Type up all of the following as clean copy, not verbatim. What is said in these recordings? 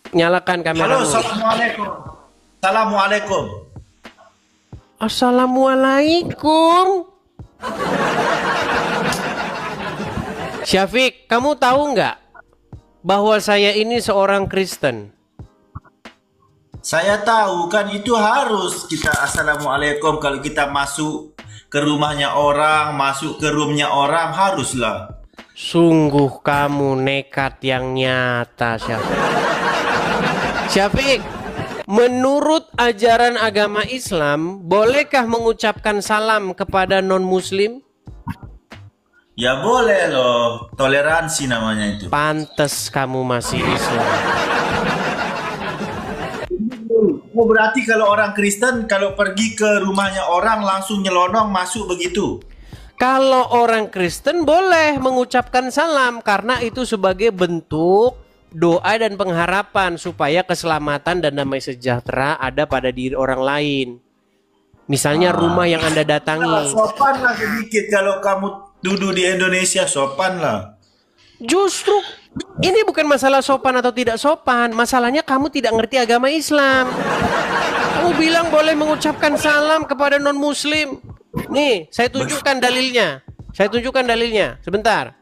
Nyalakan Halo, kameramu. assalamualaikum. Assalamualaikum. Assalamualaikum. Syafiq, kamu tahu nggak bahwa saya ini seorang Kristen? Saya tahu kan itu harus kita assalamualaikum kalau kita masuk ke rumahnya orang, masuk ke roomnya orang haruslah. Sungguh kamu nekat yang nyata, Syafiq. Syafiq, menurut ajaran agama Islam, bolehkah mengucapkan salam kepada non-muslim? Ya boleh loh, toleransi namanya itu. Pantes kamu masih Islam. Oh, berarti kalau orang Kristen kalau pergi ke rumahnya orang langsung nyelonong masuk begitu. Kalau orang Kristen boleh mengucapkan salam karena itu sebagai bentuk doa dan pengharapan supaya keselamatan dan damai sejahtera ada pada diri orang lain. Misalnya rumah yang Anda datangi. Sopan lah sedikit kalau kamu duduk di Indonesia, sopan lah. Justru ini bukan masalah sopan atau tidak sopan, masalahnya kamu tidak ngerti agama Islam. Kamu bilang boleh mengucapkan salam kepada non-muslim. Nih, saya tunjukkan dalilnya. Saya tunjukkan dalilnya. Sebentar.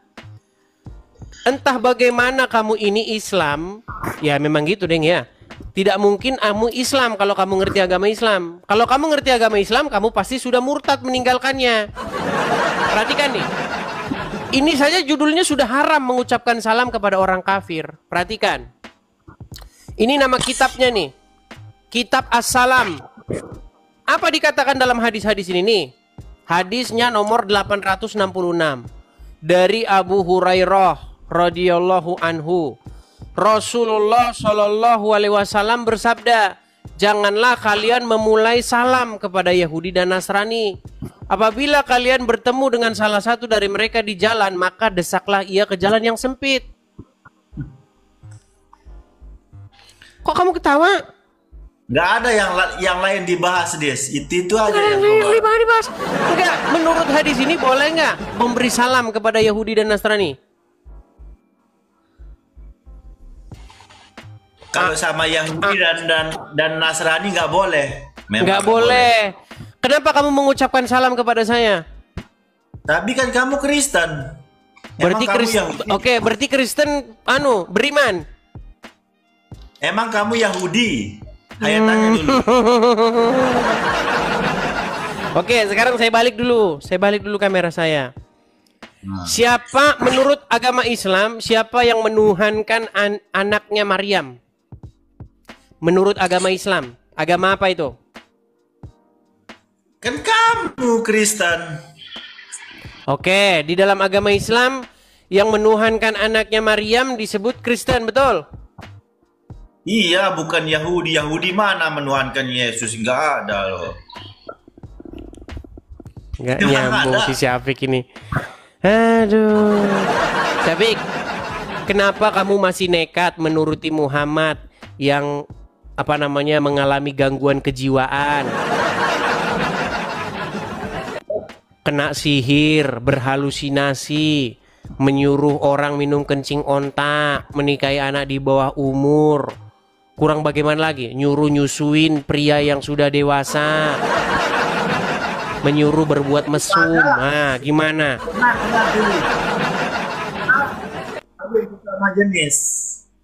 Entah bagaimana kamu ini Islam, ya memang gitu, Deng ya. Tidak mungkin kamu Islam kalau kamu ngerti agama Islam. Kalau kamu ngerti agama Islam, kamu pasti sudah murtad meninggalkannya. Perhatikan nih. Ini saja judulnya sudah haram mengucapkan salam kepada orang kafir. Perhatikan. Ini nama kitabnya nih. Kitab As-Salam. Apa dikatakan dalam hadis-hadis ini nih? Hadisnya nomor 866. Dari Abu Hurairah radhiyallahu anhu. Rasulullah Shallallahu alaihi wasallam bersabda, "Janganlah kalian memulai salam kepada Yahudi dan Nasrani. Apabila kalian bertemu dengan salah satu dari mereka di jalan, maka desaklah ia ke jalan yang sempit." Kok kamu ketawa? Nggak ada yang lain dibahas, Des. Itu aja yang Dibahas. Enggak, menurut hadis ini boleh nggak memberi salam kepada Yahudi dan Nasrani? Kalau sama Yahudi dan Nasrani nggak boleh. Memang Nggak boleh. Kenapa kamu mengucapkan salam kepada saya? Tapi kan kamu Kristen. Berarti Emang kamu Kristen. Yahudi? Oke, berarti Kristen beriman. Emang kamu Yahudi? Ayo tanya dulu. Oke, sekarang saya balik dulu. Saya balik dulu kamera saya. Siapa menurut agama Islam, siapa yang menuhankan anaknya Maryam? Menurut agama Islam, agama apa itu? Kan kamu Kristen. Oke, di dalam agama Islam yang menuhankan anaknya Maryam disebut Kristen, betul? Iya, bukan Yahudi. Yahudi mana menuhankan Yesus? Nggak ada loh. Nggak Nggak nyambung ada. si Syafiq ini. Aduh. Syafiq, kenapa kamu masih nekat menuruti Muhammad yang mengalami gangguan kejiwaan? Kena sihir, berhalusinasi, menyuruh orang minum kencing onta, menikahi anak di bawah umur. Kurang bagaimana lagi? Nyuruh nyusuin pria yang sudah dewasa. Menyuruh berbuat mesum. Nah, gimana? Kawin sesama jenis.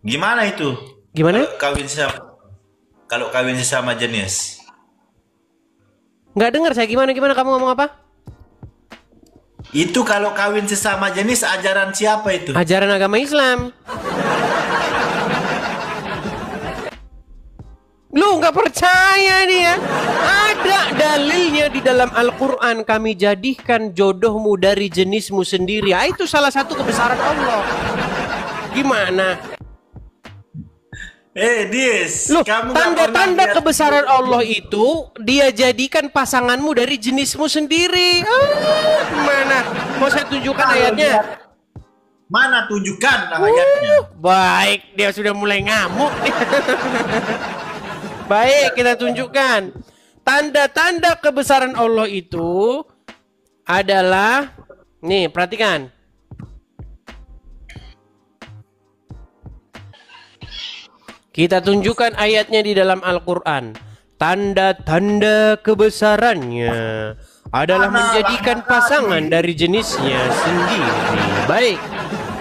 Gimana itu? Gimana? Kalau kawin sesama jenis. Nggak dengar saya, gimana kamu ngomong apa? Itu kalau kawin sesama jenis ajaran siapa itu? Ajaran agama Islam. Lu nggak percaya dia? Ada dalilnya di dalam Al-Quran. Kami jadikan jodohmu dari jenismu sendiri. Itu salah satu kebesaran Allah. Gimana? Dis, Loh, kamu nggak pernah tanda-tanda lihat- kebesaran Allah itu dia jadikan pasanganmu dari jenismu sendiri. Gimana? Mau saya tunjukkan Kalau ayatnya? lihat- Mana tunjukkan ayatnya? Baik, dia sudah mulai ngamuk. Baik, kita tunjukkan. Tanda-tanda kebesaran Allah itu adalah, nih, perhatikan. Kita tunjukkan ayatnya di dalam Al-Quran. Tanda-tanda kebesarannya adalah menjadikan pasangan dari jenisnya sendiri. Baik,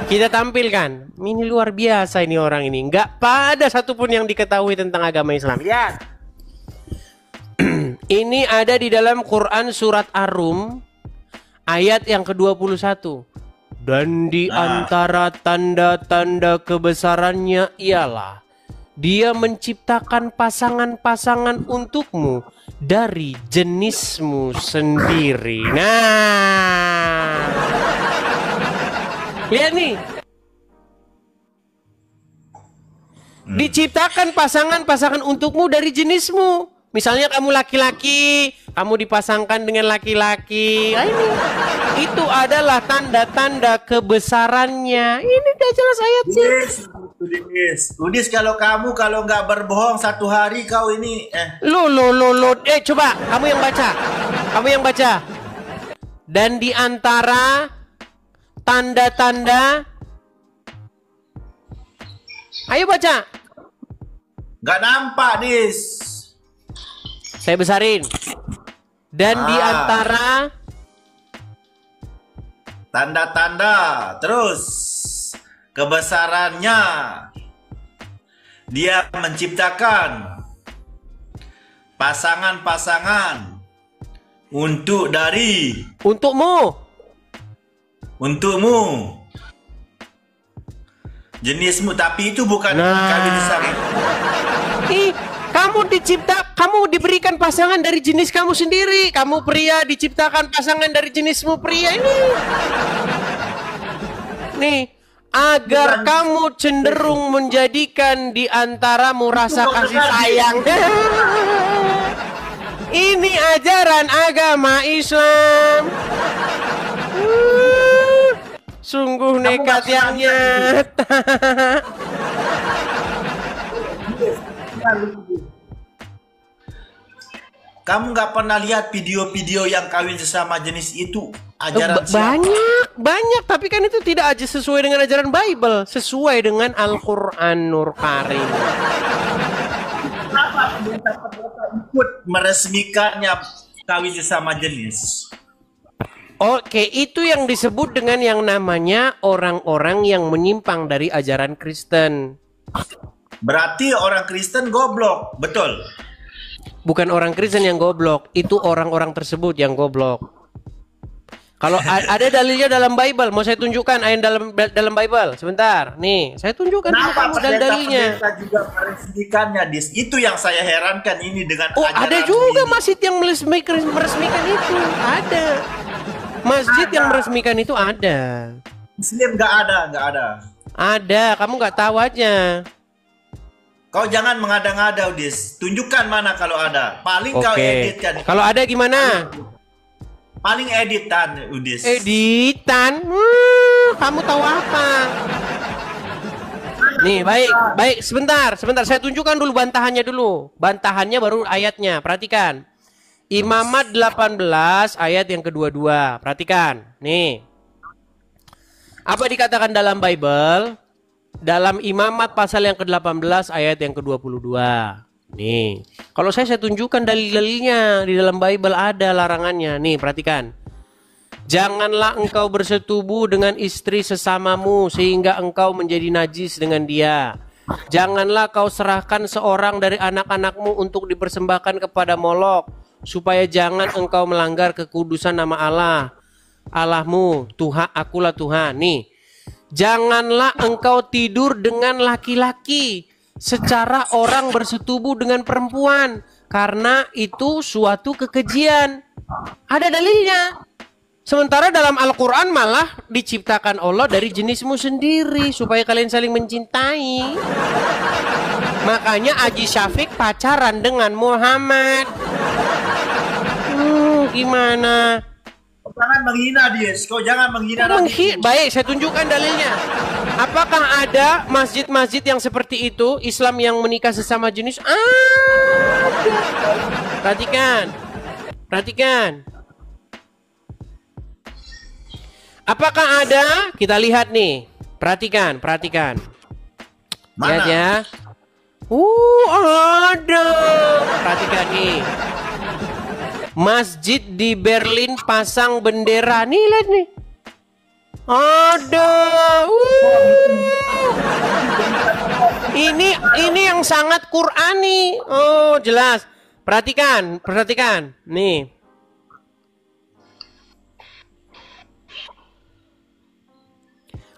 kita tampilkan. Ini luar biasa ini orang ini. Nggak pada satupun yang diketahui tentang agama Islam. Lihat. Ini ada di dalam Quran surat Ar-Rum ayat yang ke-21. Dan di antara tanda-tanda kebesarannya ialah Dia menciptakan pasangan-pasangan untukmu dari jenismu sendiri. Nah, lihat nih. Diciptakan pasangan-pasangan untukmu dari jenismu. Misalnya kamu laki-laki, kamu dipasangkan dengan laki-laki. Nah, ini itu adalah tanda-tanda kebesarannya. Ini udah jelas ayatnya. Udis, kalau nggak berbohong satu hari kau ini Lo. Coba kamu yang baca. Dan di antara tanda-tanda, ayo baca. nggak nampak, Dis. Saya besarin. Dan di antara tanda-tanda, terus kebesarannya, Dia menciptakan pasangan-pasangan untukmu, jenismu, tapi itu bukan kawin sesama. Kamu diberikan pasangan dari jenis kamu sendiri. Kamu pria diciptakan pasangan dari jenismu pria ini. Nih, agar kamu cenderung menjadikan di antaramu rasa kasih sayang. Ini ajaran agama Islam. Sungguh nekat yang nyata. Kamu nggak pernah lihat video-video yang kawin sesama jenis itu? Ajaran banyak, tapi kan itu tidak aja sesuai dengan ajaran Bible, sesuai dengan Al-Quran Nur Karim. Kenapa ikut meresmikannya kawin sesama jenis? Oke, itu yang disebut dengan yang namanya orang-orang yang menyimpang dari ajaran Kristen. Berarti orang Kristen goblok, betul? Bukan orang Kristen yang goblok, itu orang-orang tersebut yang goblok. Kalau ada dalilnya dalam Bible, mau saya tunjukkan ayat dalam Bible. Sebentar, nih, saya tunjukkan dalilnya. Pendeta juga meresmikannya, Dis. Itu yang saya herankan ini dengan ada juga masjid yang meresmikan itu. Ada. Masjid yang meresmikan itu ada. Muslim nggak ada. Ada, kamu nggak tahu aja. Kau jangan mengada-ngada, Udis. Tunjukkan mana kalau ada. Paling kau editkan. Kalau ada gimana? Paling editan, Udis. Editan? Kamu tahu apa? Nih, baik. Sebentar. Saya tunjukkan dulu bantahannya dulu. Bantahannya baru ayatnya. Perhatikan. Imamat 18 ayat yang kedua-dua. Perhatikan. Nih. Apa dikatakan dalam Bible? Dalam Imamat pasal yang ke-18 ayat yang ke-22. Nih, kalau saya tunjukkan dalil-dalilnya. Di dalam Bible ada larangannya. Nih, perhatikan. Janganlah engkau bersetubuh dengan istri sesamamu sehingga engkau menjadi najis dengan dia. Janganlah kau serahkan seorang dari anak-anakmu untuk dipersembahkan kepada Molok, supaya jangan engkau melanggar kekudusan nama Allahmu. Tuhan, akulah Tuhan. Nih, janganlah engkau tidur dengan laki-laki secara orang bersetubuh dengan perempuan, karena itu suatu kekejian. Ada dalilnya. Sementara dalam Al-Quran malah diciptakan Allah dari jenismu sendiri supaya kalian saling mencintai. Makanya Haji Syafiq pacaran dengan Muhammad. Gimana? Jangan menghina, Dis. Kau jangan menghina. Baik, saya tunjukkan dalilnya. Apakah ada masjid-masjid yang seperti itu, Islam yang menikah sesama jenis? Perhatikan. Apakah ada? Kita lihat nih. Perhatikan. Mana? Lihat ya. Ada. Perhatikan nih. Masjid di Berlin pasang bendera. Nih, lihat nih. Ada. Ini yang sangat Qur'ani. Oh, jelas. Perhatikan, perhatikan. Nih.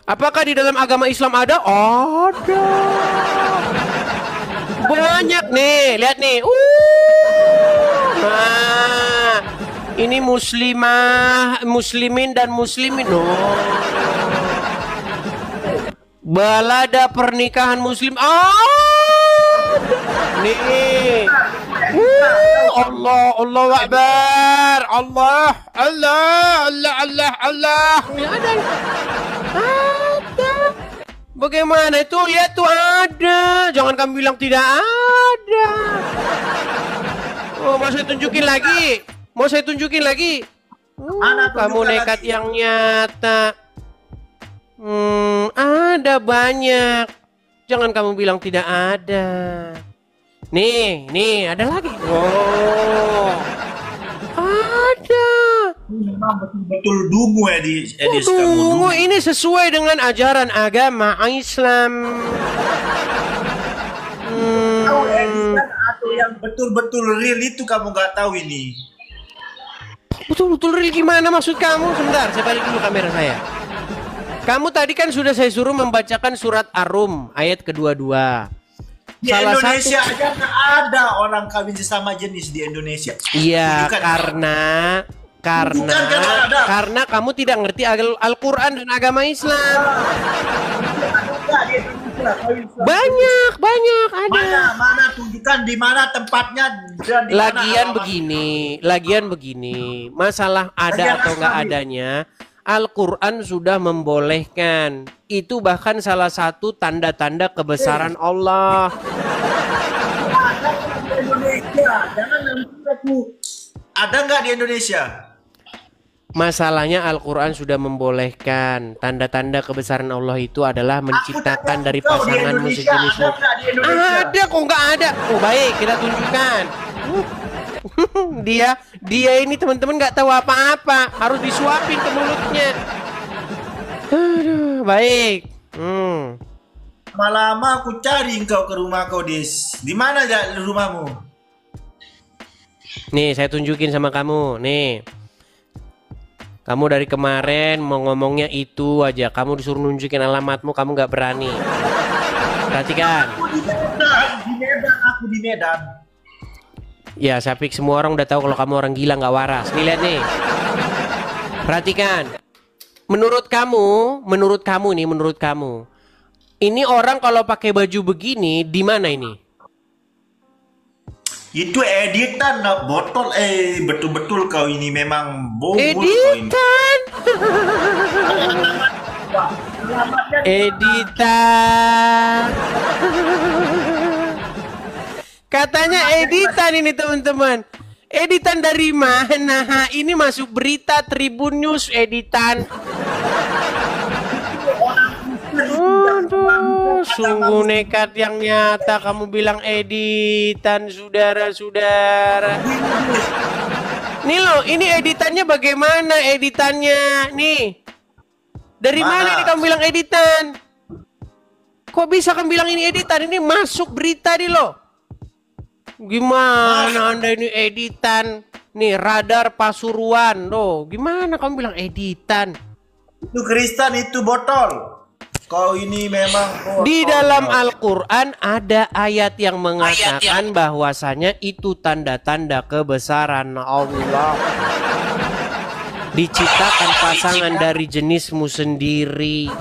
Apakah di dalam agama Islam ada? Ada. Banyak nih, lihat nih. Nah, ini muslimah, muslimin dan muslimin. Oh. Balada pernikahan muslim. Nih. Allah, Allah Akbar. Allah, Allah, Allah, Allah, Allah. Ya, ada. Bagaimana itu? Lihat tuh ada. Jangan kamu bilang tidak ada. Oh, mau saya tunjukin lagi? Mau saya tunjukin lagi? Kamu nekat lagi. Yang nyata. Ada banyak. Jangan kamu bilang tidak ada. Nih, ada lagi. Oh, ada. Memang betul-betul dungu Edis. Dungu, ini sesuai dengan ajaran agama Islam. Atau yang betul-betul real itu kamu nggak tahu ini. Betul-betul real gimana maksud kamu? Sebentar, saya balik dulu kamera saya. Kamu tadi kan sudah saya suruh membacakan surat Ar-Rum ayat kedua-dua. Di Indonesia aja nggak ada orang kawin sesama jenis di Indonesia. Iya, karena kamu tidak ngerti Al-Quran dan agama Islam. Banyak ada. Mana tunjukkan di mana tempatnya dan di Lagian begini, masalah ada atau nggak adanya, Al-Quran sudah membolehkan. Itu bahkan salah satu tanda-tanda kebesaran Allah. Ada nggak di Indonesia? Masalahnya Al-Quran sudah membolehkan. Tanda-tanda kebesaran Allah itu adalah menciptakan dari pasangan sejenis. Ada kok nggak ada. Oh baik, kita tunjukkan. Dia ini teman-teman nggak tahu apa-apa. Harus disuapin ke mulutnya. Aduh, baik. Lama-lama aku cari engkau ke rumah kau, Dis. Di mana rumahmu? Nih, saya tunjukin sama kamu. Nih. Kamu dari kemarin mau ngomongnya itu aja. Kamu disuruh nunjukin alamatmu, kamu nggak berani. Perhatikan. Aku di Medan. Ya, Syafiq, semua orang udah tahu kalau kamu orang gila nggak waras. Nih, lihat nih. Perhatikan. Menurut kamu. Ini orang kalau pakai baju begini, di mana ini? Itu editan botol. Betul-betul kau ini memang bohong. Editan. Editan. Katanya editan ini teman-teman. Editan dari mana? Ini masuk berita Tribun News editan. Aduh, sungguh nekat yang nyata kamu bilang editan, saudara-saudara. Nih loh, ini editannya bagaimana editannya? Nih, dari mana nih kamu bilang editan? Kok bisa kamu bilang ini editan? Ini masuk berita nih loh. Gimana Anda ini editan? Nih, radar Pasuruan. Loh, gimana kamu bilang editan? Itu Kristen, itu botol. Kau ini memang di dalam Al-Quran ada ayat yang mengatakan bahwasanya itu tanda-tanda kebesaran Allah. Diciptakan pasangan dari jenismu sendiri.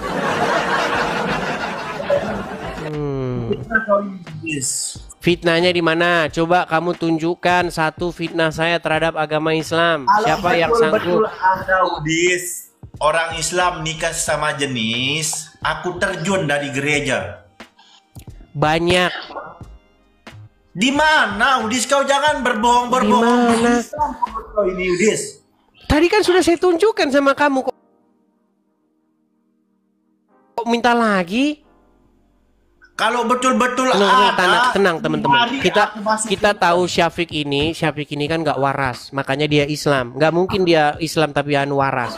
Fitnahnya di mana? Coba kamu tunjukkan satu fitnah saya terhadap agama Islam. Siapa yang sanggup? Orang Islam nikah sama jenis, aku terjun dari gereja. Banyak. Di mana, Udis? Kau jangan berbohong-berbohong. Ini Udis. Tadi kan sudah saya tunjukkan sama kamu. Kok minta lagi? Kalau betul-betul tenang teman-teman. mari Kita aku masuk kita Islam. tahu Syafiq ini kan nggak waras, makanya dia Islam. Nggak mungkin dia Islam tapi anu waras.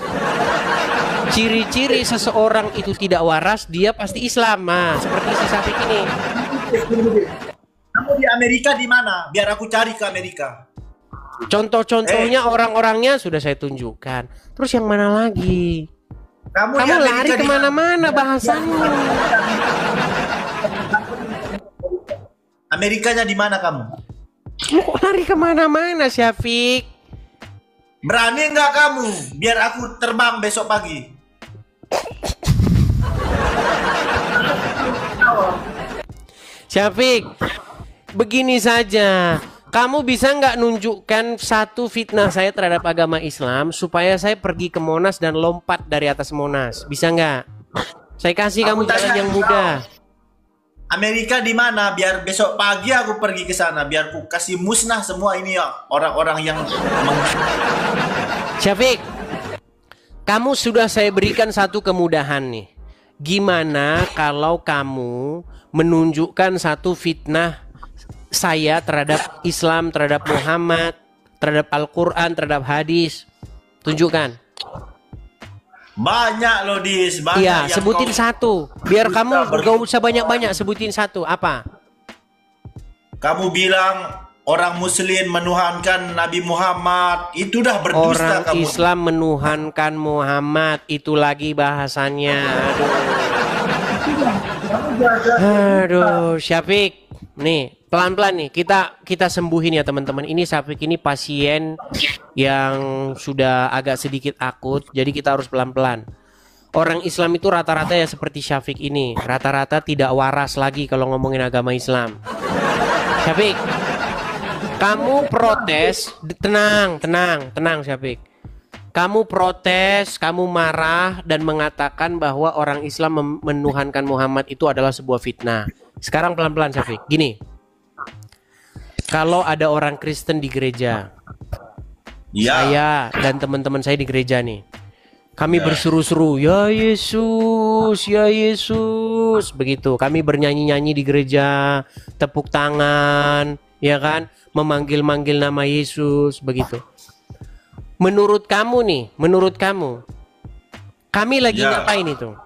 Ciri-ciri seseorang itu tidak waras, dia pasti Islam. Nah, seperti si Syafiq ini. Kamu di Amerika di mana? Biar aku cari ke Amerika. Contoh-contohnya orang-orangnya sudah saya tunjukkan. Terus yang mana lagi? Kamu di Kamu Amerika lari di kemana-mana bahasanmu. Amerikanya di mana kamu? Kamu kok lari kemana-mana, Syafiq? Berani nggak kamu? Biar aku terbang besok pagi. Syafiq, begini saja. Kamu bisa nggak nunjukkan satu fitnah saya terhadap agama Islam supaya saya pergi ke Monas dan lompat dari atas Monas? Bisa nggak? Saya kasih kamu jalan yang mudah. Amerika di mana? Biar besok pagi aku pergi ke sana. Biar aku kasih musnah semua ini ya orang-orang yang Syafiq, kamu sudah saya berikan satu kemudahan nih. Gimana kalau kamu menunjukkan satu fitnah saya terhadap Islam, terhadap Muhammad, terhadap Al-Quran, terhadap hadis? Tunjukkan. banyak loh Dis, banyak Iya, yang sebutin kau- satu. Biar kamu gak usah banyak-banyak, sebutin satu. Apa? Kamu bilang orang Muslim menuhankan Nabi Muhammad, itu dah berdusta Orang kamu. Islam menuhankan Muhammad, itu lagi bahasannya. Aduh, Syafiq. Nih, pelan-pelan nih. Kita sembuhin ya teman-teman. Ini Syafiq ini pasien yang sudah agak sedikit akut, jadi kita harus pelan-pelan. Orang Islam itu rata-rata ya seperti Syafiq ini. Rata-rata tidak waras lagi kalau ngomongin agama Islam. Syafiq, kamu protes, tenang Syafiq. Kamu protes, kamu marah dan mengatakan bahwa orang Islam menuhankan Muhammad itu adalah sebuah fitnah. Sekarang pelan-pelan Syafiq. Gini. Kalau ada orang Kristen di gereja, Ya, saya dan teman-teman saya di gereja nih, kami berseru-seru, ya Yesus, ya Yesus, begitu. Kami bernyanyi-nyanyi di gereja, tepuk tangan, ya kan, memanggil-manggil nama Yesus, begitu. Menurut kamu nih, kami lagi Ya. ngapain itu?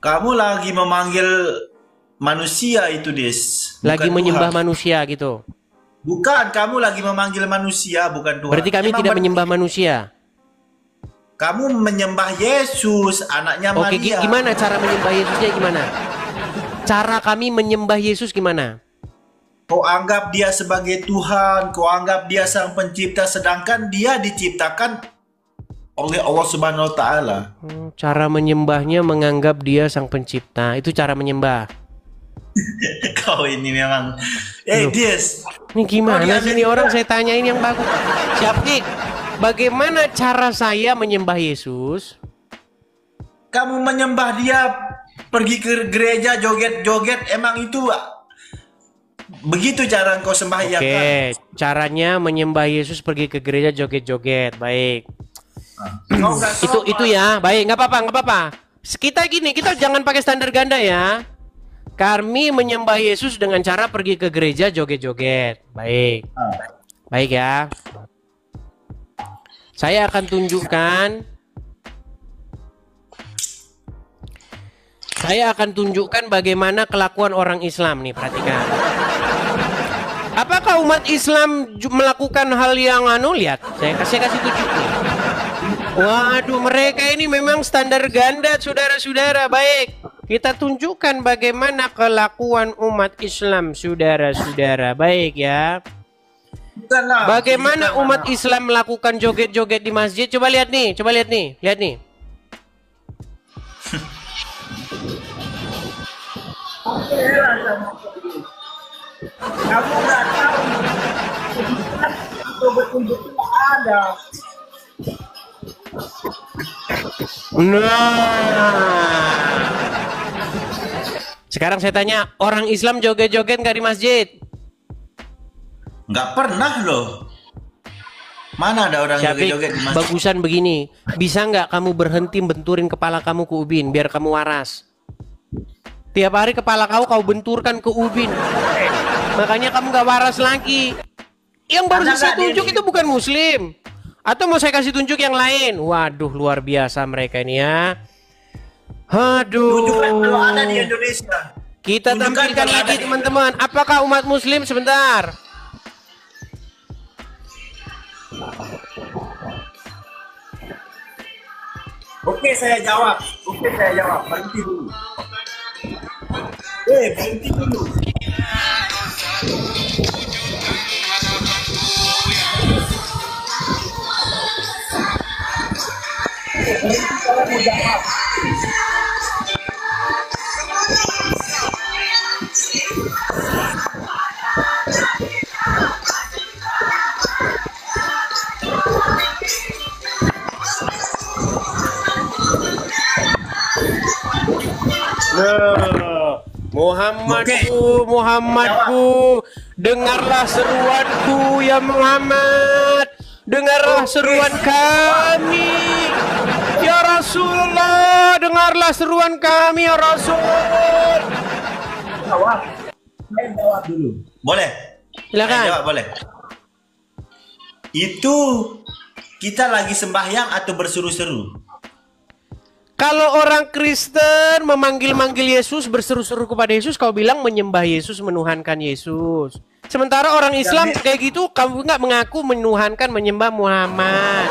kamu lagi memanggil manusia itu Dis. Bukan Lagi menyembah Tuhan. manusia gitu. Bukan, kamu lagi memanggil manusia, bukan Tuhan. Berarti kami Emang tidak menyembah manusia. Kamu menyembah Yesus, anaknya Oke, Maria. gimana cara menyembah Yesusnya gimana? Cara kami menyembah Yesus gimana? Kau anggap dia sebagai Tuhan, kau anggap dia sang pencipta, sedangkan dia diciptakan oleh Allah Subhanahu wa Ta'ala. Cara menyembahnya menganggap dia sang pencipta. Itu cara menyembah. Kau ini memang, Dis. Ini gimana Oh, sih ini orang saya tanyain yang bagus. Syafiq, bagaimana cara saya menyembah Yesus? Kamu menyembah dia, pergi ke gereja joget-joget, emang itu begitu cara kau sembahyang kan? Oke, caranya menyembah Yesus pergi ke gereja joget-joget. Baik. Kau nggak Itu ya, baik, nggak apa-apa. Kita gini, kita jangan pakai standar ganda ya. Kami menyembah Yesus dengan cara pergi ke gereja joget-joget. Baik. Baik ya. Saya akan tunjukkan bagaimana kelakuan orang Islam nih, perhatikan. Apakah umat Islam melakukan hal yang lihat? Saya kasih tunjuk nih. Waduh, mereka ini memang standar ganda, saudara-saudara. Baik, kita tunjukkan bagaimana kelakuan umat Islam, saudara-saudara. Baik ya. Bukanlah. Bagaimana umat Islam melakukan joget-joget di masjid? Coba lihat nih. Lihat nih. Kamu nggak tahu. Itu betul-betul ada. Nah. Sekarang saya tanya, orang Islam joget-joget nggak di masjid? Nggak pernah loh. Mana ada orang Syafiq, joget-joget di masjid? bagusan begini. Bisa nggak kamu berhenti benturin kepala kamu ke ubin biar kamu waras? Tiap hari kepala kau benturkan ke ubin. Makanya kamu gak waras lagi. Yang baru Ada saya nggak tunjuk dia- itu bukan muslim. Atau mau saya kasih tunjuk yang lain? Waduh, luar biasa mereka ini ya. Aduh. Tunjukkan kalau ada di Indonesia. Kita Tunjukkan tampilkan kalau lagi ada di- teman-teman. Apakah umat muslim sebentar? Oke, saya jawab. Berhenti dulu. Berhenti dulu. Nah, Muhammadku, dengarlah seruanku ya Muhammad. Dengarlah seruan kami. Ya Rasulullah, dengarlah seruan kami ya Rasul. Saya jawab dulu. Boleh? Silakan. Saya jawab boleh. Itu kita lagi sembahyang atau berseru-seru? Kalau orang Kristen memanggil-manggil Yesus, berseru-seru kepada Yesus, kau bilang menyembah Yesus, menuhankan Yesus. Sementara orang Islam kayak gitu, kamu nggak mengaku menuhankan, menyembah Muhammad.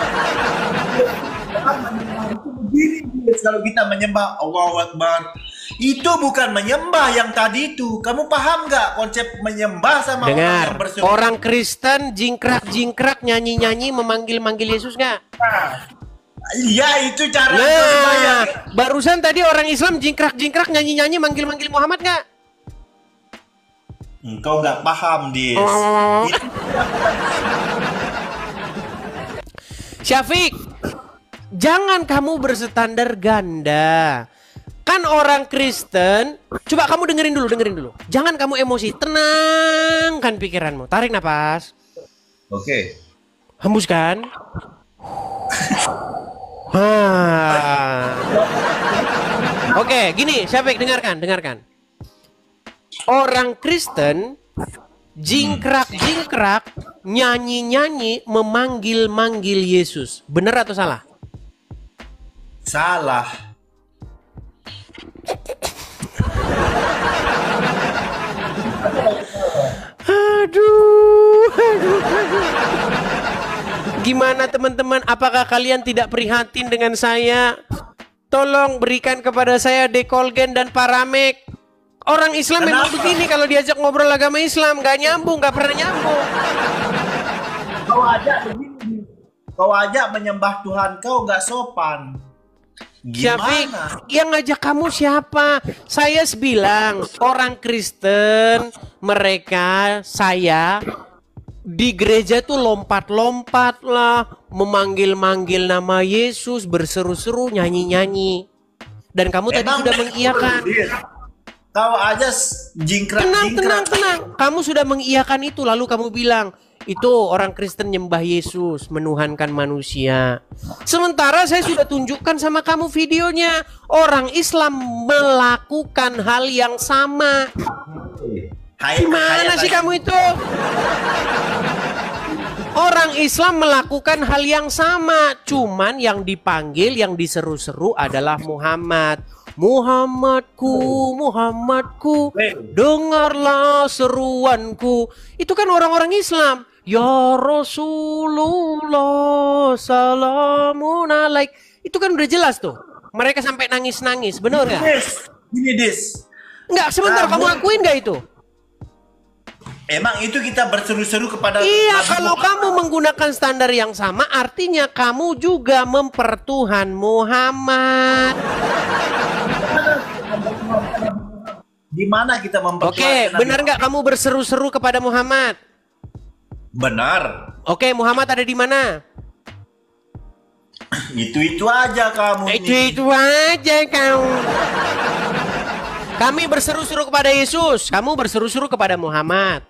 Kalau kita menyembah Allahu Akbar, itu bukan menyembah yang tadi itu. Kamu paham nggak konsep menyembah sama orang Dengar, yang berseru? orang Kristen jingkrak-jingkrak, nyanyi-nyanyi, memanggil-manggil Yesus nggak? Iya, itu cara sembahyang. Nah, barusan tadi orang Islam jingkrak-jingkrak, nyanyi-nyanyi, manggil-manggil Muhammad nggak? Engkau nggak paham, Dis. Oh. Itu Syafiq, jangan kamu berstandar ganda. Kan orang Kristen, coba kamu dengerin dulu. Jangan kamu emosi, tenangkan pikiranmu. Tarik napas. Oke. Hembuskan. Oke, gini, Syafiq, dengarkan. Orang Kristen jingkrak-jingkrak, nyanyi-nyanyi, memanggil-manggil Yesus. Benar atau salah? Salah. Aduh. Gimana teman-teman? Apakah kalian tidak prihatin dengan saya? Tolong berikan kepada saya Dekolgen dan Paramek. Orang Islam memang Kenapa? begini kalau diajak ngobrol agama Islam, gak nyambung, gak pernah nyambung. Kau ajak begini. Kau ajak menyembah Tuhan kau nggak sopan. Syafiq, Gimana? yang ngajak kamu siapa? Saya bilang orang Kristen, mereka, saya di gereja tuh lompat-lompat lah, memanggil-manggil nama Yesus, berseru-seru, nyanyi-nyanyi. Dan kamu tadi Emang sudah mengiyakan. Kau aja jingkrak-jingkrak. Tenang. Kamu sudah mengiyakan itu, lalu kamu bilang, itu orang Kristen nyembah Yesus, menuhankan manusia. Sementara saya sudah tunjukkan sama kamu videonya. Orang Islam melakukan hal yang sama. Gimana sih kamu itu? Orang Islam melakukan hal yang sama, cuman yang dipanggil, yang diseru-seru adalah Muhammad. Muhammadku, dengarlah seruanku. Itu kan orang-orang Islam. Ya Rasulullah, salamun alaik. Itu kan udah jelas tuh. Mereka sampai nangis-nangis, bener nggak? Ini Dis. Nggak, sebentar, kamu akuin nggak itu? Emang itu kita berseru-seru kepada Iya, Nabi kalau Muhammad. kamu menggunakan standar yang sama, artinya kamu juga mempertuhan Muhammad. Di mana kita memperkuat Oke, Nabi benar nggak kamu berseru-seru kepada Muhammad? Benar. Oke, Muhammad ada di mana? Itu aja kamu ini. Itu aja kamu. Kami berseru-seru kepada Yesus, kamu berseru-seru kepada Muhammad.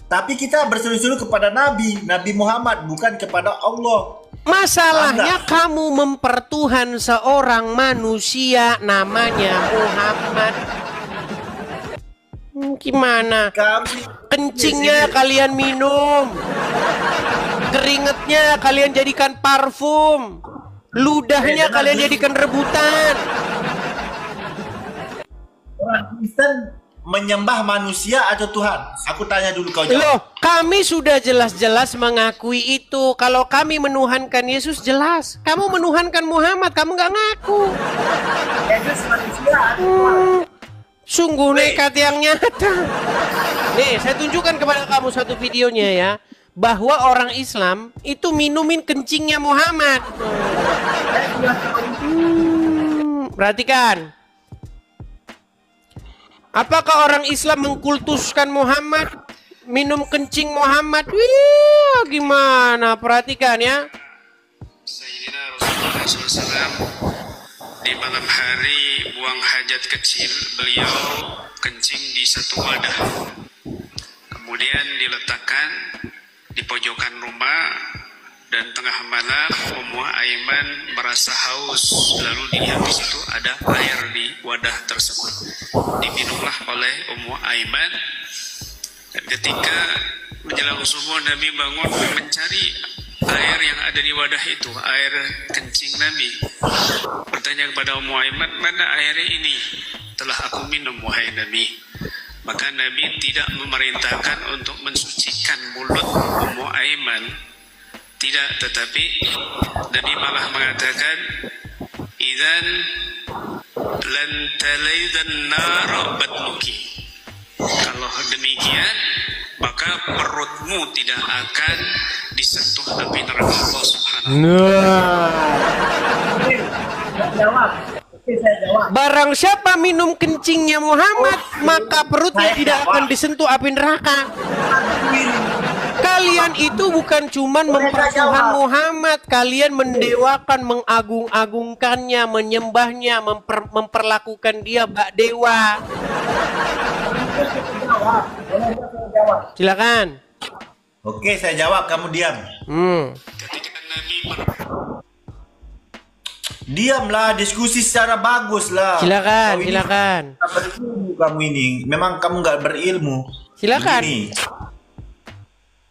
Tapi kita berseru-seru kepada Nabi Muhammad, bukan kepada Allah. Masalahnya kamu mempertuhan seorang manusia namanya Muhammad. Gimana? Kencingnya kalian minum, keringetnya kalian jadikan parfum, ludahnya kalian jadikan rebutan. Orang Kristen menyembah manusia atau Tuhan? Aku tanya dulu, kau jawab. Loh, kami sudah jelas-jelas mengakui itu. Kalau kami menuhankan Yesus jelas. Kamu menuhankan Muhammad, kamu nggak ngaku. Yesus manusia. Sungguh nekat yang nyata. Nih, saya tunjukkan kepada kamu satu videonya ya. Bahwa orang Islam itu minumin kencingnya Muhammad. Perhatikan. Apakah orang Islam mengkultuskan Muhammad? Minum kencing Muhammad? Wih, gimana? Perhatikan ya. Sayyidina Rasulullah SAW di malam hari buang hajat kecil, beliau kencing di satu wadah. Kemudian diletakkan di pojokan rumah dan tengah malam Ummu Aiman merasa haus, lalu dilihat di situ ada air di wadah tersebut. Diminumlah oleh Ummu Aiman. Dan ketika menjelang subuh Nabi bangun mencari air yang ada di wadah itu, air kencing Nabi. Bertanya kepada Ummu Aiman, mana air ini? Telah aku minum, wahai Nabi. Maka Nabi tidak memerintahkan untuk mensucikan mulut Ummu Aiman. Tidak, tetapi Nabi malah mengatakan, idzan lan talaidan nar batnuki. Kalau demikian, maka perutmu tidak akan disentuh api neraka Allah Subhanahu Barang siapa minum kencingnya Muhammad, maka perutnya tidak akan disentuh api neraka. Kalian itu bukan cuman mempertuhan Muhammad, kalian mendewakan, mengagung-agungkannya, menyembahnya, memperlakukan dia bak dewa. Silakan. Oke, saya jawab, kamu diam. Diamlah, diskusi secara bagus lah. Silakan, silakan. Kamu ini, memang kamu nggak berilmu. Silakan. Begini,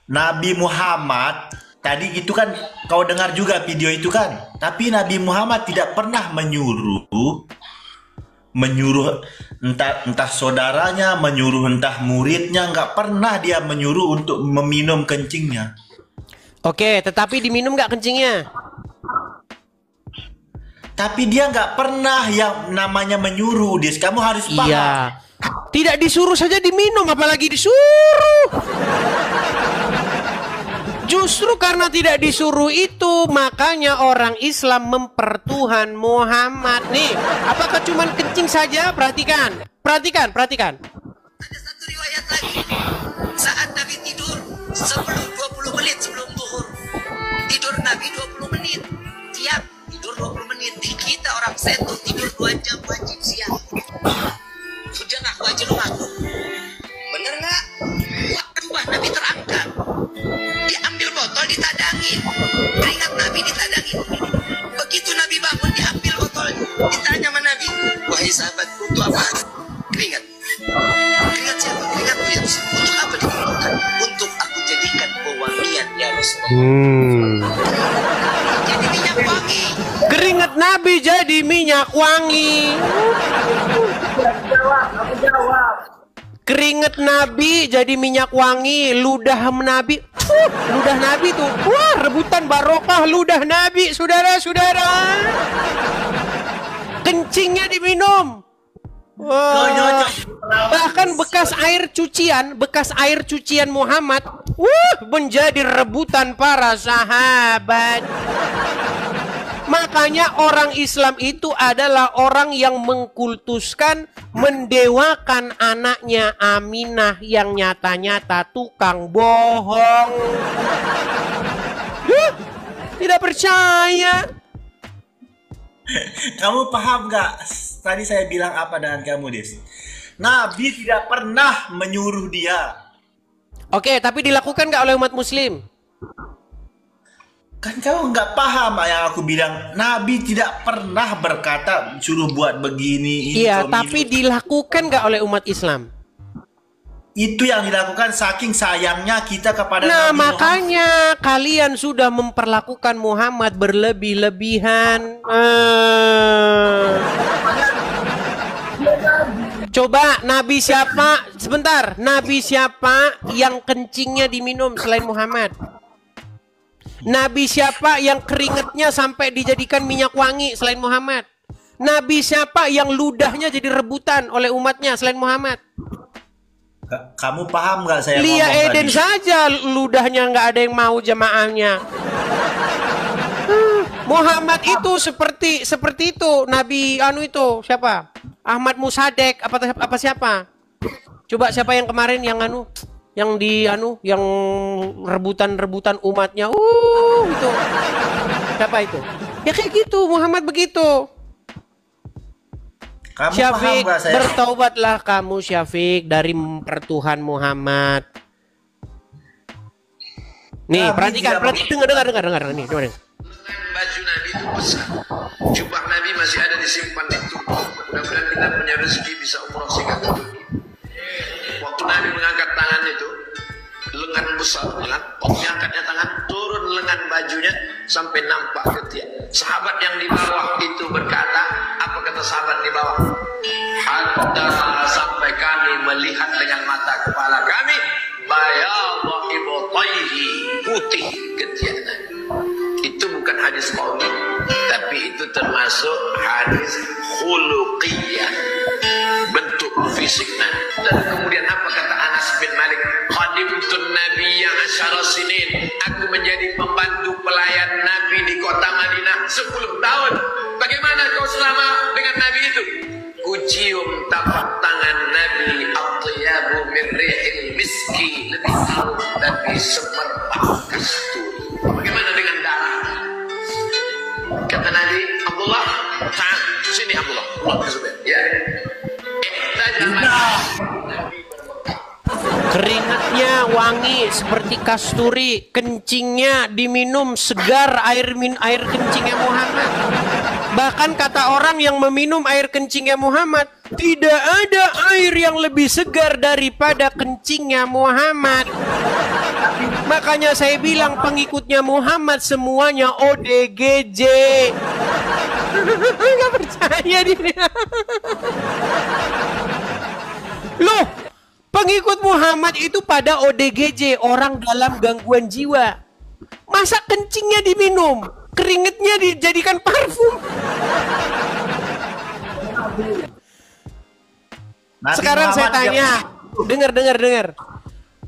Nabi Muhammad tadi itu kan kau dengar juga video itu kan, tapi Nabi Muhammad tidak pernah menyuruh entah saudaranya, menyuruh entah muridnya, nggak pernah dia menyuruh untuk meminum kencingnya. Oke, tetapi diminum nggak kencingnya? Tapi dia nggak pernah yang namanya menyuruh, Dis. Kamu harus paham. Iya. Tidak disuruh saja diminum, apalagi disuruh. Justru karena tidak disuruh itu, makanya orang Islam mempertuhan Muhammad. Nih, apakah cuma kencing saja? Perhatikan, perhatikan, perhatikan. Ada satu riwayat lagi, saat Nabi tidur sebelum 20 menit sebelum zuhur. Tidur Nabi 20 menit. Tiap tidur 20 menit. Di kita orang setu tidur 2 jam wajib siang. Sudah ngaku aja lu ngaku. Bener nggak? Rumah Nabi terangkat. Diambil botol ditadangin. Keringat Nabi ditadangin. Begitu Nabi bangun diambil botolnya. Ditanya sama Nabi, wahai sahabatku, untuk apa? Keringat. Keringat siapa? Keringat ya Rasul. Untuk apa dikumpulkan? Untuk aku jadikan pewangian ya Rasulullah. Jadi minyak wangi. Keringat Nabi jadi minyak wangi. Aku jawab. Keringat Nabi jadi minyak wangi. Ludah Nabi, ludah Nabi tuh, wah, rebutan barokah ludah Nabi, saudara-saudara. Kencingnya diminum. Wah. Bahkan bekas air cucian Muhammad, menjadi rebutan para sahabat. Makanya orang Islam itu adalah orang yang mengkultuskan, mendewakan anaknya Aminah yang nyata-nyata tukang bohong. Tidak percaya. Kamu paham nggak? Tadi saya bilang apa dengan kamu, Des? Nabi tidak pernah menyuruh dia. Oke, tapi dilakukan nggak oleh umat Muslim? Kan kau nggak paham yang aku bilang. Nabi tidak pernah berkata suruh buat begini. Ini Iya, pemilu. tapi dilakukan nggak oleh umat Islam? Itu yang dilakukan saking sayangnya kita kepada Nah, Nabi Muhammad. makanya kalian sudah memperlakukan Muhammad berlebih-lebihan. Coba Nabi siapa? Sebentar, Nabi siapa yang kencingnya diminum selain Muhammad? Nabi siapa yang keringetnya sampai dijadikan minyak wangi selain Muhammad? Nabi siapa yang ludahnya jadi rebutan oleh umatnya selain Muhammad? Kamu paham nggak saya Lia ngomong Eden tadi? saja ludahnya nggak ada yang mau jamaahnya. Muhammad itu seperti itu. Nabi anu itu siapa? Ahmad Musadek apa siapa? Coba siapa yang kemarin yang anu yang yang rebutan umatnya. Itu. Siapa itu? Ya kayak gitu, Muhammad begitu. Kamu Syafiq, paham nggak saya? bertaubatlah kamu Syafiq dari mempertuhan Muhammad. Nih, Nabi perhatikan, tidak dengar nih, dengar. Baju Nabi itu besar. Jubah Nabi masih ada disimpan di tubuh. Mudah-mudahan kita punya rezeki bisa umroh singkat itu. Waktu Nabi mengangkat tangan itu, lengan besar, lengan, waktu angkatnya tangan, turun lengan bajunya sampai nampak ketiak. Sahabat yang di bawah itu berkata, apa kata sahabat di bawah? Hatta sampai kami melihat dengan mata kepala kami, bayadha ibtayhi, putih ketiak Nabi. Itu bukan hadis qauli, tapi itu termasuk hadis khuluqiyah, bentuk fisik Nabi. Dan kemudian apa kata Anas bin Malik? Khadimtun nabiyya asyara sinin. Aku menjadi pembantu pelayan Nabi di kota Madinah 10 tahun. Bagaimana kau selama dengan Nabi itu? Kucium tapak tangan Nabi, atyabu min rihil miski, lebih harum dari semerbak kasturi. Bagaimana dengan darah? Kata Nabi, Abdullah, ta'al, sini Abdullah, Allah Zubair. Ya. Keringatnya wangi seperti kasturi, kencingnya diminum segar air kencingnya Muhammad. Bahkan kata orang yang meminum air kencingnya Muhammad, tidak ada air yang lebih segar daripada kencingnya Muhammad. Makanya saya bilang pengikutnya Muhammad semuanya ODGJ. Nggak percaya dia. Loh, pengikut Muhammad itu pada ODGJ, orang dalam gangguan jiwa. Masa kencingnya diminum, keringetnya dijadikan parfum? Nabi Sekarang saya Muhammad tanya, dengar.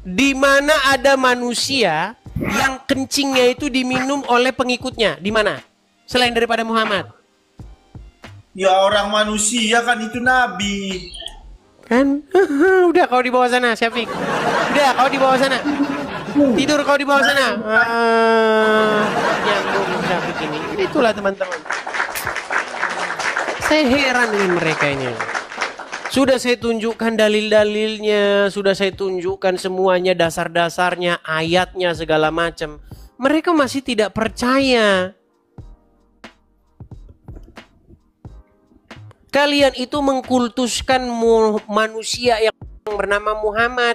Di mana ada manusia yang kencingnya itu diminum oleh pengikutnya? Di mana? Selain daripada Muhammad? Ya orang manusia kan itu Nabi. Kan? Udah kau di bawah sana, Syafiq. Udah kau di bawah sana. Tidur kau di bawah sana. Nyambung Syafiq ini. Itulah teman-teman. Saya heran dengan mereka ini. Sudah saya tunjukkan dalil-dalilnya, sudah saya tunjukkan semuanya, dasar-dasarnya, ayatnya, segala macam. Mereka masih tidak percaya. Kalian itu mengkultuskan manusia yang bernama Muhammad.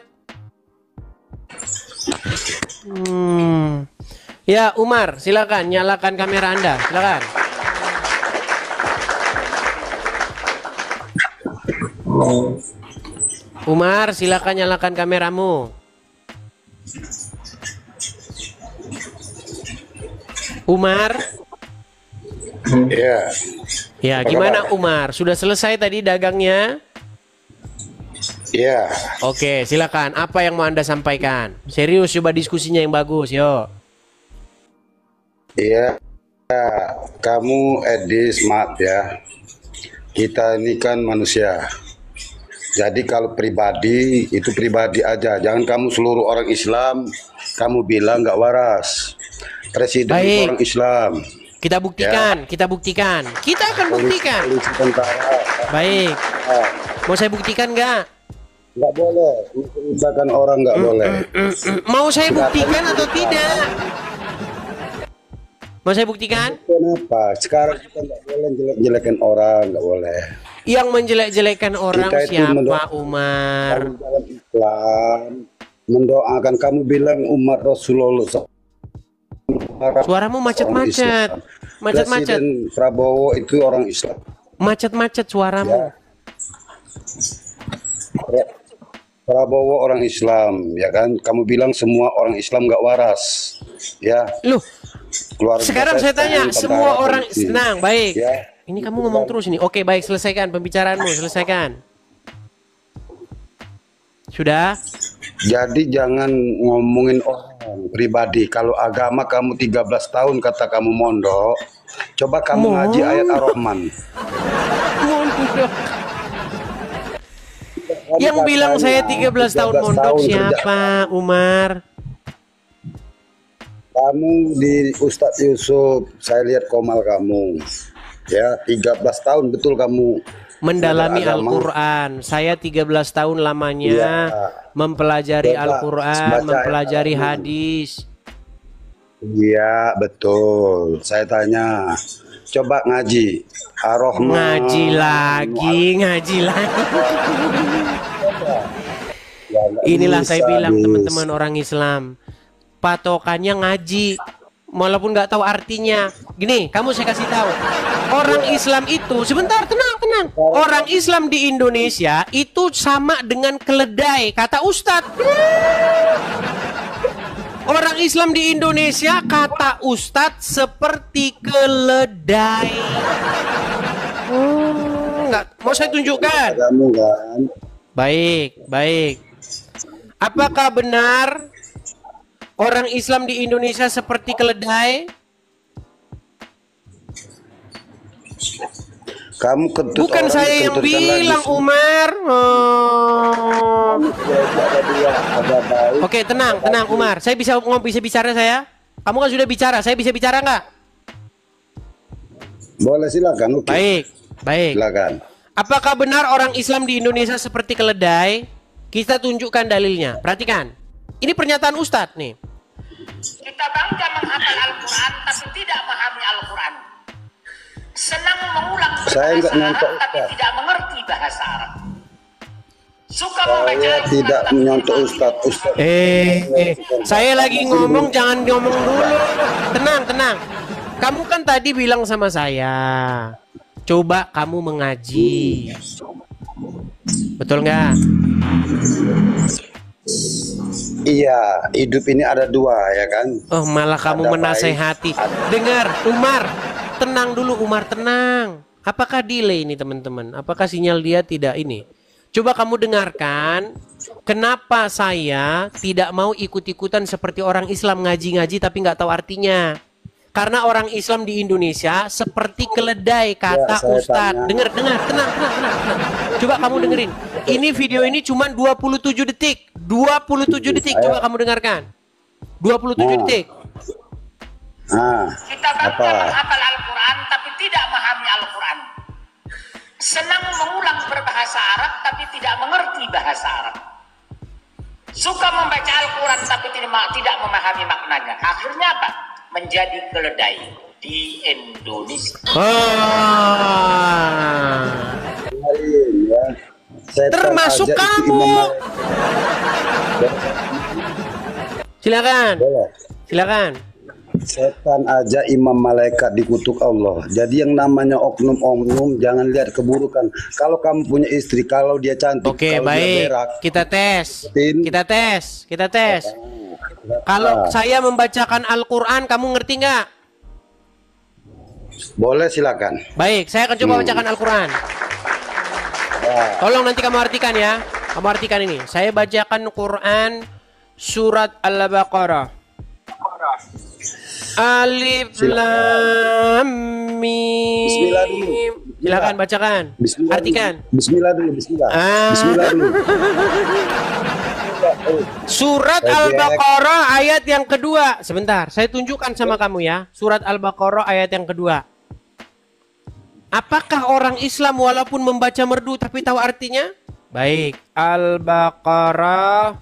Ya, Umar, silakan nyalakan kamera Anda, silakan. Umar, silakan nyalakan kameramu. Umar. Iya. Ya, gimana Umar? Sudah selesai tadi dagangnya? Iya. Oke, silakan. Apa yang mau Anda sampaikan? Serius, coba diskusinya yang bagus, yo. Iya. Kamu Edis, maaf ya. Kita ini kan manusia. Jadi kalau pribadi, itu pribadi aja. Jangan kamu seluruh orang Islam, kamu bilang nggak waras. Presiden itu Baik. orang Islam. Kita buktikan, kita buktikan. Kita akan buktikan. Polisi tentara. Baik. Mau saya buktikan nggak? Nggak boleh. Misalkan orang nggak boleh. Mau saya buktikan atau tidak? Mau saya buktikan? Kenapa? Sekarang kita nggak boleh jelek-jelekan orang, nggak boleh. Yang menjelek-jelekan orang Kita itu siapa, Umar? Kamu dalam Islam mendoakan, kamu bilang umat Rasulullah. Suaramu macet-macet. Macet-macet. Presiden Prabowo itu orang Islam. Macet-macet suaramu. Prabowo orang Islam, ya kan? Kamu bilang semua orang Islam nggak waras, ya? Loh, Keluarga sekarang saya tanya, tentara semua orang polisi. senang, baik. Ya. Ini kamu ngomong terus ini. Oke, baik, selesaikan pembicaraanmu, selesaikan. Sudah? Jadi jangan ngomongin orang pribadi. Kalau agama kamu 13 tahun kata kamu mondok, coba kamu ngaji ayat Ar-Rahman. Mondok. Yang bilang saya 13 tahun mondok siapa, Umar? Kamu di Ustadz Yusuf, saya lihat komal kamu. Ya, 13 tahun betul kamu Mendalami belajar agama. Al-Quran. Saya 13 tahun lamanya Iya. mempelajari Coba Al-Quran, baca mempelajari ayat hadis. Iya, betul. Saya tanya, coba ngaji Ar-Rahman. Ngaji lagi, ngaji lagi. Ya, nggak Inilah bisa, saya bilang Bis. teman-teman orang Islam, patokannya ngaji, walaupun nggak tahu artinya. Gini, kamu saya kasih tahu, orang Islam itu sebentar, tenang. Orang Islam di Indonesia itu sama dengan keledai, kata Ustadz. Orang Islam di Indonesia kata Ustadz seperti keledai. Nggak, mau saya tunjukkan. Kamu kan? Baik. Apakah benar orang Islam di Indonesia seperti keledai? Kamu kentut Bukan orang, saya yang kentutkan bilang, lagi. Umar. Oh. Ada baik. Oke, tenang, Umar. Saya bisa bicara saya. Kamu kan sudah bicara. Saya bisa bicara nggak? Boleh, silakan. Oke. Baik. Silakan. Apakah benar orang Islam di Indonesia seperti keledai? Kita tunjukkan dalilnya. Perhatikan. Ini pernyataan Ustadz nih. Kita bangga menghafal Al-Quran tapi tidak memahami Al-Quran. Senang mengulang Saya nggak bahasa nyontok, Arab tapi Ustaz. tidak mengerti bahasa Arab. Suka Saya membaca Al-Quran tidak tapi menyontok tidak Ustadz. Saya lagi ngomong, jangan ngomong dulu. Tenang. Kamu kan tadi bilang sama saya, coba kamu mengaji. Betul nggak? Iya, hidup ini ada dua, ya kan? Oh, malah kamu Ada menasehati. Dengar, Umar. Tenang dulu, Umar, tenang. Apakah delay ini, teman-teman? Apakah sinyal dia tidak ini? Coba kamu dengarkan. Kenapa saya tidak mau ikut-ikutan seperti orang Islam ngaji-ngaji tapi nggak tahu artinya? Karena orang Islam di Indonesia seperti keledai, kata saya Ustadz. tanya. Dengar, tenang. Coba kamu dengerin. Ini video ini cuma 27 detik. 27 detik, coba kamu dengarkan. 27 detik. Kita bangga Apa? menghafal Al-Quran tapi tidak memahami Al-Quran. Senang mengulang berbahasa Arab tapi tidak mengerti bahasa Arab. Suka membaca Al-Quran tapi tidak memahami maknanya. Akhirnya apa? Menjadi keledai di Indonesia. Ya. Setan Termasuk aja itu kamu. Imam Boleh. Silakan. Setan aja imam malaikat dikutuk Allah. Jadi yang namanya oknum-oknum jangan lihat keburukan. Kalau kamu punya istri, kalau dia cantik, Oke, kalau dia baik. berak, Kita tes. Tin. Kita tes. Kalau saya membacakan Al-Quran, kamu ngerti nggak? boleh silakan. Baik, saya akan coba bacakan Al-Quran. Tolong nanti kamu artikan ya. Kamu artikan ini. Saya bacakan Quran surat Al-Baqarah. Alif Lam Mim. Bismillah dulu. Silakan bacakan. Bismillah Artikan. dulu. Bismillah dulu. Bismillah. Ah. Bismillah dulu. Surat Al-Baqarah ayat yang kedua. Sebentar, saya tunjukkan sama kamu ya. Surat Al-Baqarah ayat yang kedua. Apakah orang Islam walaupun membaca merdu tapi tahu artinya? Baik, Al-Baqarah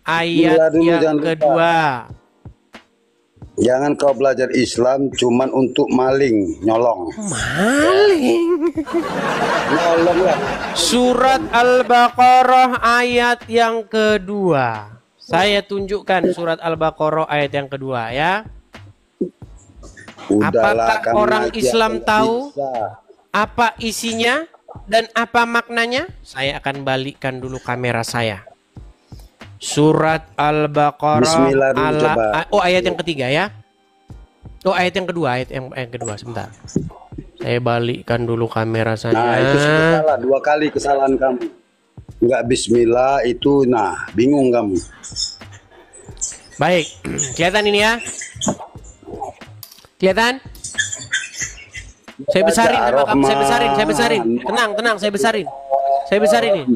ayat Bismillah dulu, yang jangan lupa. kedua. Jangan kau belajar Islam cuman untuk maling, nyolong. Maling. Nyolong lah. Surat Al-Baqarah ayat yang kedua. Saya tunjukkan surat Al-Baqarah ayat yang kedua ya. Udahlah, Apakah kamu orang ngaji Islam apa tahu bisa. apa isinya dan apa maknanya? Saya akan balikkan dulu kamera saya. Surat Al-Baqarah Bismillah dulu, coba. ayat yang ketiga ya. Ayat yang kedua, ayat yang kedua sebentar. Saya balikkan dulu kamera saya. Nah, itu sudah salah. 2 kali kesalahan kamu. Enggak bismillah itu, nah, bingung kamu. Baik, kelihatan ini ya. Kelihatan? Saya besarin sama kamu, saya besarin. Tenang, saya besarin. Saya besarin ini.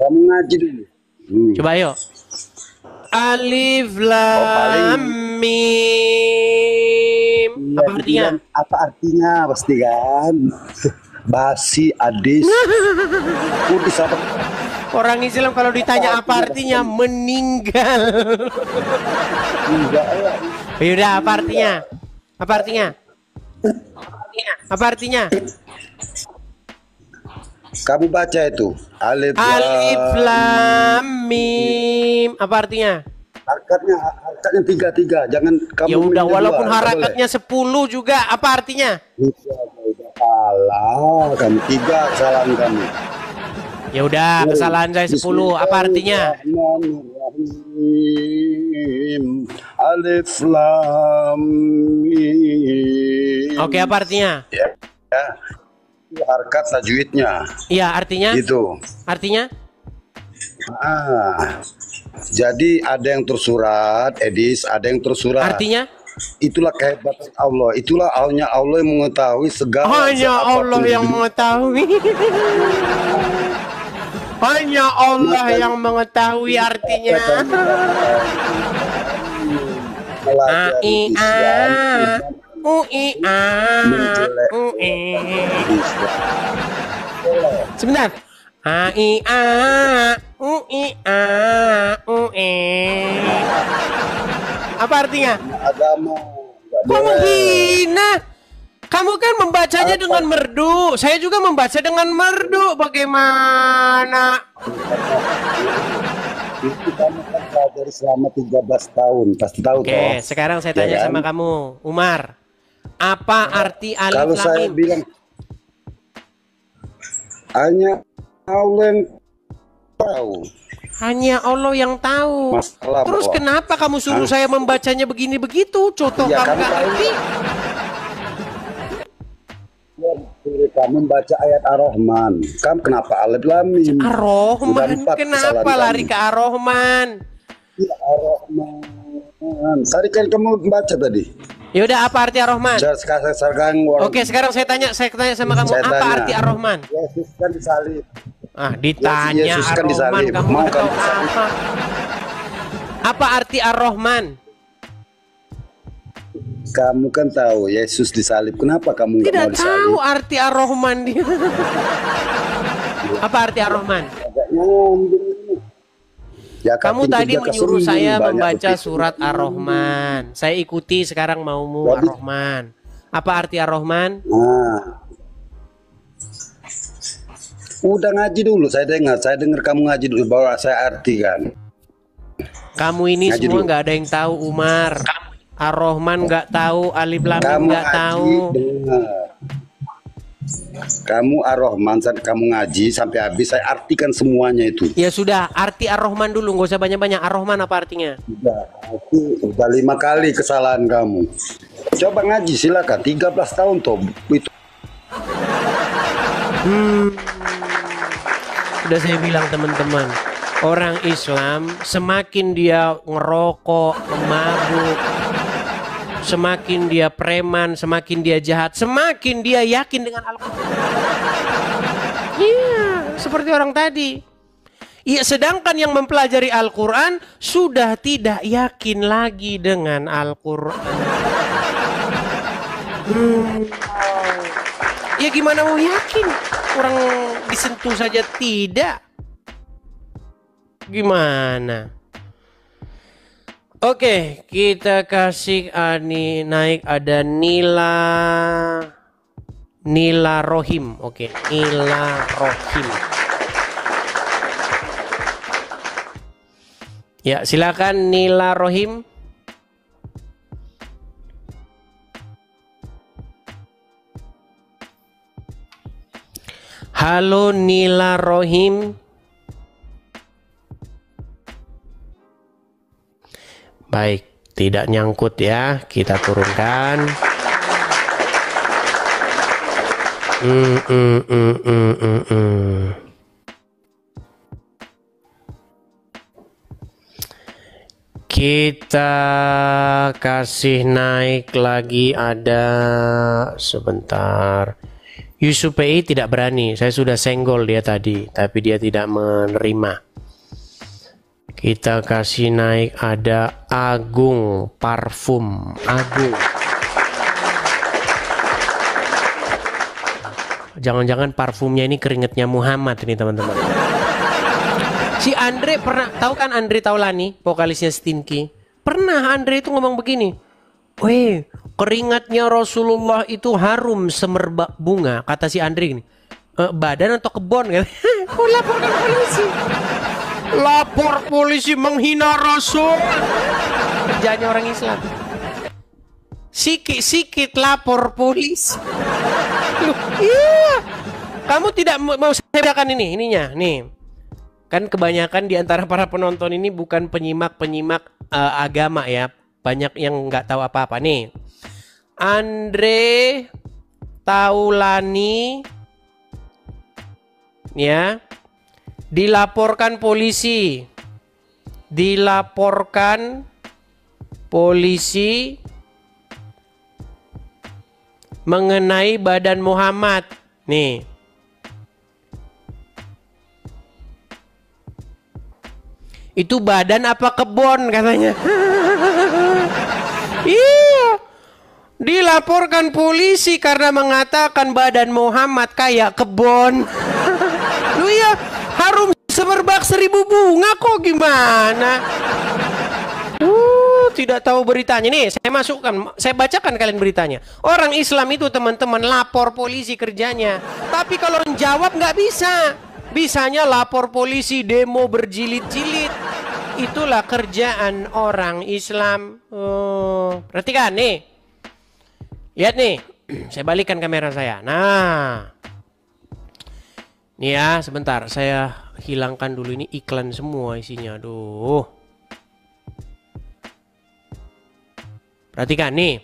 Kamu ngaji dulu. Coba ayo. Alif Lam Mim. Apa artinya? Apa artinya pasti kan? Basi, adis. Putih apa? Orang Islam kalau ditanya apa artinya meninggal. Enggak ya. Yaudah, apa artinya? Apa artinya? Apa artinya? Kamu baca itu. Alif Lam Mim. Apa artinya? Harakatnya 3. Jangan kamu. Ya udah, minta walaupun 2, harakatnya 10 juga. Apa artinya? Alah, kamu 3 kesalahan kamu. Ya udah, kesalahan saya 10. Apa artinya? Bismillahirrahmanirrahim. Alif Lam Mim. Oke, apa artinya? Ya. Itu harakat tajwidnya. Iya, artinya? Itu. Artinya? Jadi ada yang tersurat, Edis, ada yang tersurat. Artinya? Itulah kehebatan Allah. Itulah hanya Allah yang mengetahui segala. Hanya Allah yang mengetahui. Hanya Allah yang mengetahui artinya. Sebentar. Apa artinya? Agama. Kok menghina? Kamu kan membacanya dengan merdu. Saya juga membaca dengan merdu. Bagaimana? Itu kamu kan belajar selama 13 tahun. Pasti tahu toh. Oke, sekarang saya tanya kan? sama kamu, Umar. Apa arti alif Kalau lam saya mim? bilang hanya Allah yang tahu. Hanya Allah yang tahu. Masalah Terus bahwa- kenapa kamu suruh saya membacanya begini begitu? Contoh Ya, kamu kamu nggak tahu. ngerti. Kamu baca ayat Ar-Rahman. Kamu kenapa Alif Lam Mim? Udah Ar-Rahman, 4 kenapa kesalahan lari kamu. ke Ar-Rahman? Ya, Ar-Rahman. Tadi kan kamu baca tadi. Yaudah, apa arti Ar-Rahman? Sekarang Oke, sekarang saya tanya sama kamu, Saya apa tanya. arti Ar-Rahman? Yesus kan disalib. Ditanya Yesus kan Ar-Rahman, disalib. kamu Mau nggak tahu kamu disalib? apa? Apa arti Ar-Rahman? Kamu kan tahu Yesus disalib. Kenapa kamu nggak mau Tidak disalib? tahu arti Ar-Rahman dia. Apa arti Ar-Rahman? Agak nyambung. Ya, Kamu kating tadi kerja menyuruh kesembung, saya banyak membaca berpikir. surat Ar-Rahman. Saya ikuti sekarang maumu Jadi- Ar-Rahman. Apa arti Ar-Rahman? Nah. Udah ngaji dulu, saya dengar kamu ngaji dulu bahwa saya artikan. Kamu ini Ngaji semua dulu. nggak ada yang tahu, Umar. Ar-Rahman nggak tahu, Alif Lam Mim Kamu nggak ngaji tahu. dengar. Kamu Ar-Rahman, kamu ngaji sampai habis, saya artikan semuanya itu. Ya sudah, arti Ar-Rahman dulu, nggak usah banyak-banyak. Ar-Rahman apa artinya? Udah 5 kali kesalahan kamu. Coba ngaji silakan, 13 tahun toh itu. Sudah saya bilang teman-teman, orang Islam semakin dia ngerokok, mabuk, semakin dia preman, semakin dia jahat, semakin dia yakin dengan Al-Quran. Iya, seperti orang tadi. Iya, sedangkan yang mempelajari Al-Quran sudah tidak yakin lagi dengan Al-Quran. Ya gimana mau yakin? Orang disentuh saja tidak. Gimana? Oke, kita kasih Ani naik, ada Nila Rohim. Oke, Nila Rohim. Ya, silakan Nila Rohim. Halo Nila Rohim. Baik, tidak nyangkut ya, kita turunkan. Kita kasih naik lagi, ada sebentar. Yusuf PI tidak berani, saya sudah senggol dia tadi, tapi dia tidak menerima. Kita kasih naik, ada Agung Parfum. Agung. Jangan-jangan parfumnya ini keringetnya Muhammad ini teman-teman. Si Andre pernah, tahu kan Andre Taulani, vokalisnya Stinky? Pernah Andre itu ngomong begini. Weh, keringatnya Rasulullah itu harum semerbak bunga. Kata si Andre gini. Badan atau kebon kan? Oh, laporkan polisi. Lapor polisi menghina Rasul. Kerjanya orang Islam. Sikit-sikit lapor polisi. Iya. Kamu tidak mau saya bedakan ininya. Nih. Kan kebanyakan di antara para penonton ini bukan penyimak agama ya. Banyak yang nggak tahu apa-apa nih. Andre Taulani ya. Dilaporkan polisi mengenai badan Muhammad nih. Itu badan apa kebon katanya. Iya, dilaporkan polisi karena mengatakan badan Muhammad kayak kebon. Lu ya, harum semerbak 1000 bunga kok gimana? Tidak tahu beritanya. Nih, saya bacakan kalian beritanya. Orang Islam itu teman-teman lapor polisi kerjanya. Tapi kalau jawab nggak bisa. Bisanya lapor polisi, demo berjilid-jilid. Itulah kerjaan orang Islam. Perhatikan nih. Lihat nih. Saya balikan kamera saya. Nah. Nih ya, sebentar. Saya hilangkan dulu ini iklan semua isinya. Aduh. Perhatikan nih.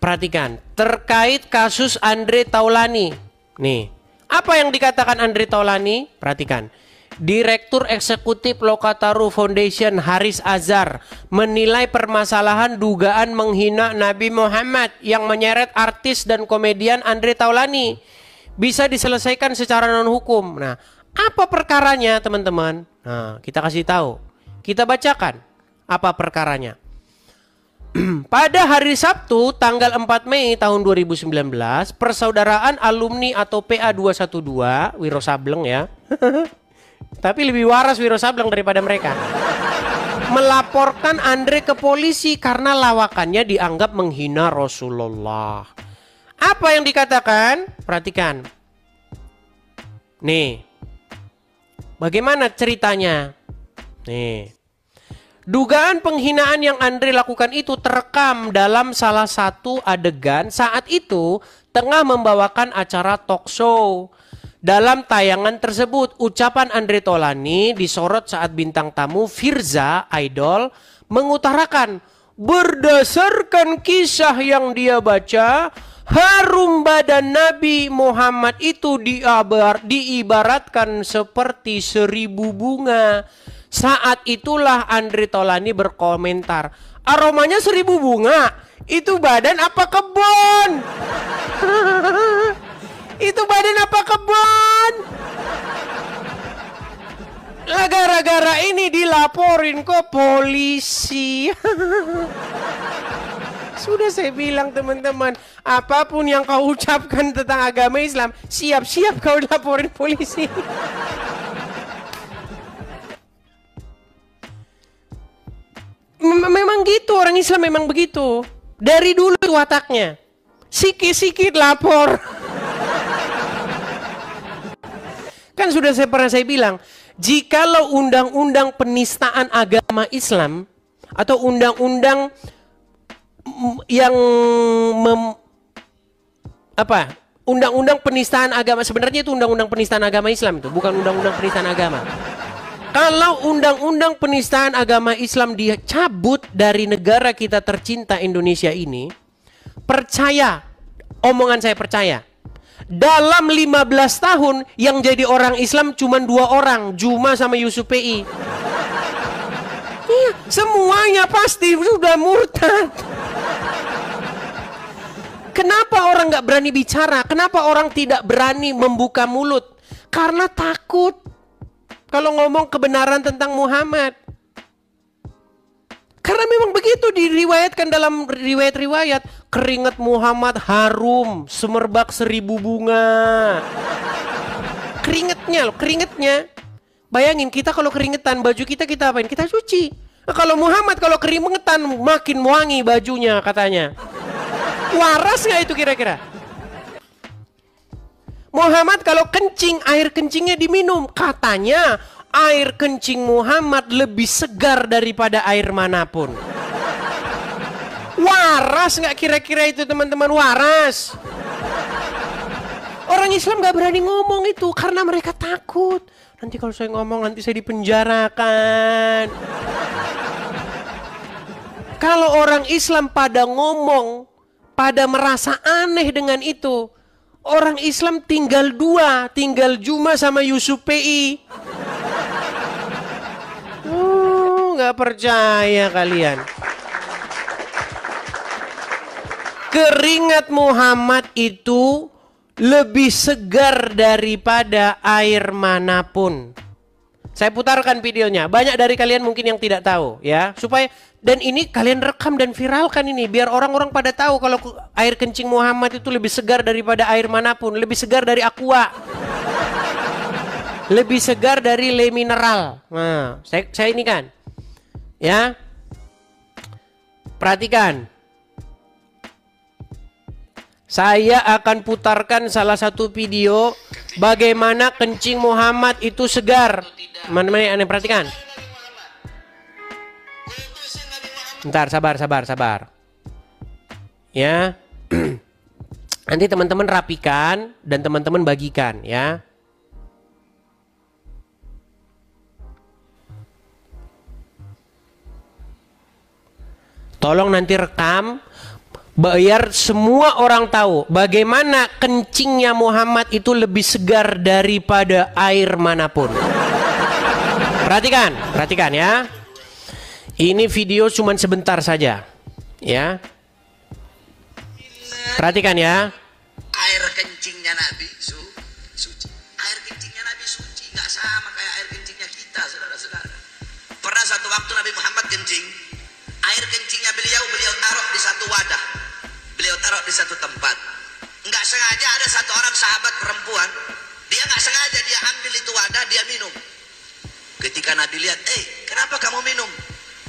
Perhatikan. Terkait kasus Andre Taulani. Nih. Apa yang dikatakan Andre Taulani? Perhatikan. Direktur Eksekutif Lokataru Foundation Haris Azhar menilai permasalahan dugaan menghina Nabi Muhammad yang menyeret artis dan komedian Andre Taulani bisa diselesaikan secara non-hukum. Nah, apa perkaranya teman-teman? Nah, kita kasih tahu. Kita bacakan apa perkaranya. Pada hari Sabtu tanggal 4 Mei tahun 2019, Persaudaraan Alumni atau PA212 Wiro Sableng ya. Tapi lebih waras Wiro Sableng daripada mereka. Melaporkan Andre ke polisi karena lawakannya dianggap menghina Rasulullah. Apa yang dikatakan? Perhatikan. Nih. Bagaimana ceritanya? Nih. Dugaan penghinaan yang Andre lakukan itu terekam dalam salah satu adegan saat itu tengah membawakan acara talk show. Dalam tayangan tersebut, ucapan Andre Taulani disorot saat bintang tamu Firza Idol mengutarakan berdasarkan kisah yang dia baca, harum badan Nabi Muhammad itu diibaratkan seperti 1000 bunga. Saat itulah Andre Taulani berkomentar, aromanya 1000 bunga, itu badan apa kebun? Itu badan apa kebun? Lah gara-gara ini dilaporin ke polisi. Sudah saya bilang teman-teman, apapun yang kau ucapkan tentang agama Islam, siap-siap kau dilaporin polisi. Memang gitu, orang Islam memang begitu. Dari dulu itu wataknya. Sikit-sikit lapor. Kan sudah pernah saya bilang, jikalau undang-undang penistaan agama Islam atau undang-undang yang undang-undang penistaan agama, sebenarnya itu undang-undang penistaan agama Islam itu, bukan undang-undang penistaan agama. Kalau undang-undang penistaan agama Islam dicabut dari negara kita tercinta Indonesia ini, percaya, omongan saya percaya, dalam 15 tahun yang jadi orang Islam cuma 2 orang, Juma sama Yusuf PI. Iya, semuanya pasti sudah murtad. Kenapa orang nggak berani bicara? Kenapa orang tidak berani membuka mulut? Karena takut kalau ngomong kebenaran tentang Muhammad. Karena memang begitu diriwayatkan dalam riwayat-riwayat. Keringat Muhammad harum, semerbak 1000 bunga. Keringetnya loh, keringetnya. Bayangin kita kalau keringetan, baju kita apain? Kita cuci. Nah, kalau Muhammad kalau keringetan makin wangi bajunya katanya. Waras nggak itu kira-kira? Muhammad kalau kencing, air kencingnya diminum. Katanya air kencing Muhammad lebih segar daripada air manapun. Waras nggak kira-kira itu teman-teman? Waras. Orang Islam nggak berani ngomong itu karena mereka takut. Nanti kalau saya ngomong nanti saya dipenjarakan. Kalau orang Islam pada ngomong, pada merasa aneh dengan itu, orang Islam tinggal 2, tinggal Juma sama Yusuf PI. Nggak percaya kalian. Keringat Muhammad itu lebih segar daripada air manapun. Saya putarkan videonya. Banyak dari kalian mungkin yang tidak tahu ya. Supaya, dan ini kalian rekam dan viralkan ini. Biar orang-orang pada tahu kalau air kencing Muhammad itu lebih segar daripada air manapun. Lebih segar dari aqua. Lebih segar dari le mineral. Nah, saya ini kan. Ya. Perhatikan. Saya akan putarkan salah satu video bagaimana kencing Muhammad itu segar. Mana-mana yang perhatikan. Bentar, sabar. Ya. Nanti teman-teman rapikan dan teman-teman bagikan ya. Tolong nanti rekam. Biar semua orang tahu bagaimana kencingnya Muhammad itu lebih segar daripada air manapun. Perhatikan ya. Ini video cuma sebentar saja. Ya. Perhatikan ya. Air kencingnya Nabi suci. Air kencingnya Nabi suci, nggak sama kayak air kencingnya kita, saudara-saudara. Pernah satu waktu Nabi Muhammad kencing, air kencingnya beliau taruh di satu wadah. Beliau taruh di satu tempat. Nggak sengaja ada satu orang sahabat perempuan, dia nggak sengaja dia ambil itu wadah, dia minum. Ketika Nabi lihat, kenapa kamu minum?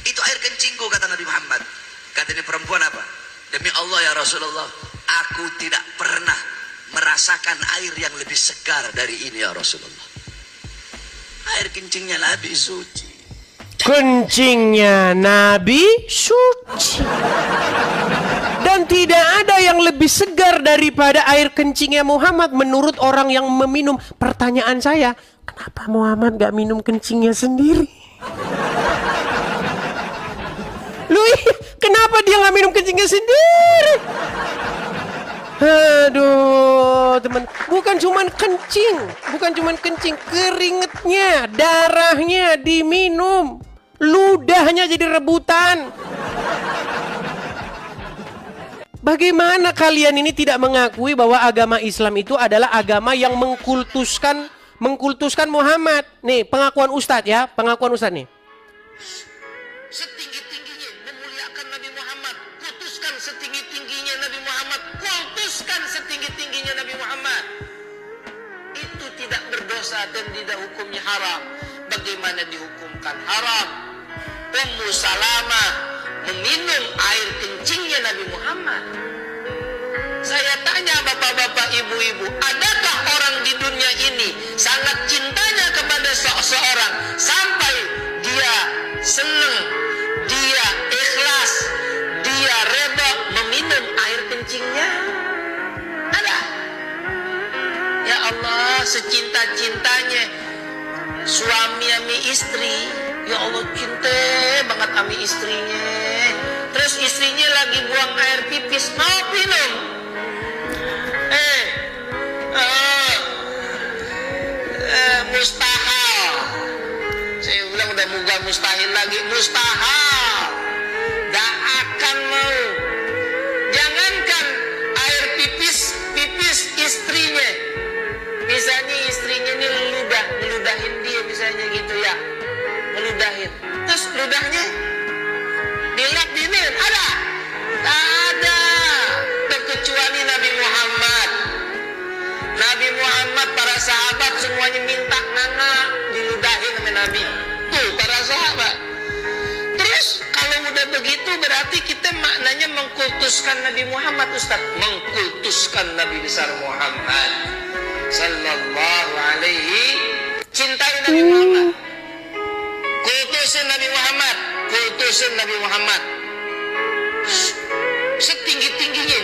Itu air kencingku, kata Nabi Muhammad. Kata ini perempuan apa? Demi Allah ya Rasulullah, aku tidak pernah merasakan air yang lebih segar dari ini ya Rasulullah. Air kencingnya Nabi suci. Kencingnya Nabi suci. Dan tidak ada yang lebih segar daripada air kencingnya Muhammad menurut orang yang meminum. Pertanyaan saya, kenapa Muhammad gak minum kencingnya sendiri? Kenapa dia gak minum kencingnya sendiri? Aduh, teman, bukan cuman kencing, keringetnya, darahnya diminum, ludahnya jadi rebutan. Bagaimana kalian ini tidak mengakui bahwa agama Islam itu adalah agama yang mengkultuskan Muhammad? Nih, pengakuan Ustadz ya, nih. Setinggi-tingginya memuliakan Nabi Muhammad, kultuskan setinggi-tingginya Nabi Muhammad, kultuskan setinggi-tingginya Nabi Muhammad. Itu tidak berdosa dan tidak hukumnya haram. Bagaimana dihukumkan haram? Ummu Salamah meminum air kencingnya Nabi Muhammad. Saya tanya bapak-bapak, ibu-ibu, adakah orang di dunia ini sangat cintanya kepada seseorang sampai dia senang, dia ikhlas, dia reda meminum air kencingnya? Ada? Ya Allah, secinta-cintanya suami ami istri, ya Allah cinta banget ami istrinya. Terus istrinya lagi buang air pipis, mau minum. Mustahil. Saya bilang udah muga mustahil lagi, mustahil. Gak akan mau. Jangankan air pipis istrinya. Misalnya istrinya ini ngeludahin dia misalnya gitu ya. Ngeludahin. Terus ludahnya dilap dinin, ada? Ada. Terkecuali Nabi Muhammad. Nabi Muhammad, para sahabat semuanya minta nana diludahin sama Nabi. Tuh para sahabat. Terus kalau udah begitu berarti kita maknanya mengkultuskan Nabi Muhammad, Ustaz. Mengkultuskan Nabi besar Muhammad sallallahu alaihi. Cintai Nabi Muhammad. Kultusin Nabi Muhammad. Kultusin Nabi Muhammad. Setinggi-tingginya.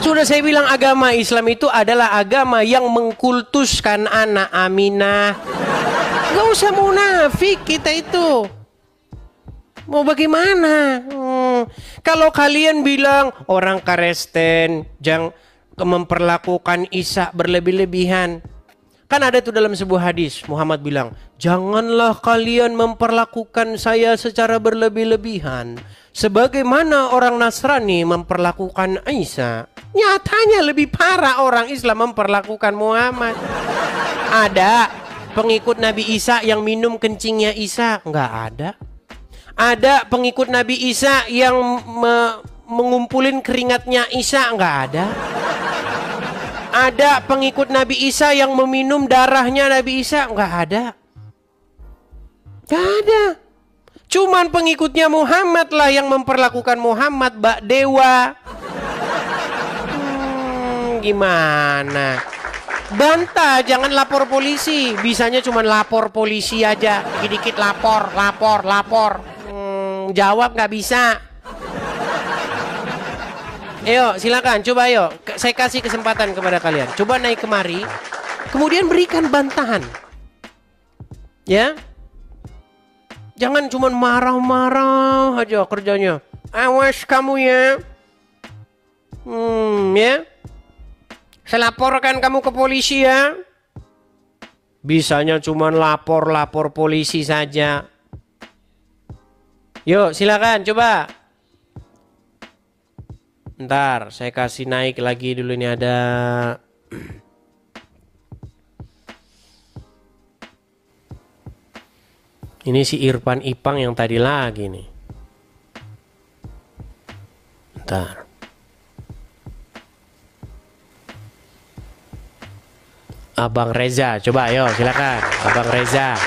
Sudah saya bilang agama Islam itu adalah agama yang mengkultuskan anak Aminah. Gak usah munafik kita itu. Mau bagaimana? Kalau kalian bilang orang Kristen jangan memperlakukan Isa berlebih-lebihan. Kan ada tuh dalam sebuah hadis Muhammad bilang, janganlah kalian memperlakukan saya secara berlebih-lebihan sebagaimana orang Nasrani memperlakukan Isa. Nyatanya lebih parah orang Islam memperlakukan Muhammad. Ada pengikut Nabi Isa yang minum kencingnya Isa? Enggak ada. Ada pengikut Nabi Isa yang mengumpulin keringatnya Isa? Enggak ada. Ada pengikut Nabi Isa yang meminum darahnya Nabi Isa? Enggak ada. Enggak ada. Cuman pengikutnya Muhammad lah yang memperlakukan Muhammad bak dewa. Gimana? Bantah, jangan lapor polisi. Bisanya cuma lapor polisi aja. Dikit-dikit lapor. Jawab nggak bisa. Ayo silakan, coba ayo. Saya kasih kesempatan kepada kalian. Coba naik kemari. Kemudian berikan bantahan. Ya. Jangan cuma marah-marah aja kerjanya. Awas kamu ya. Ya. Saya laporkan kamu ke polisi ya. Bisanya cuma lapor polisi saja. Yuk silakan coba. Ntar saya kasih naik lagi dulu, ini ada. Ini si Irfan Ipang yang tadi lagi nih. Ntar. Abang Reza, coba ayo silakan. Abang Reza.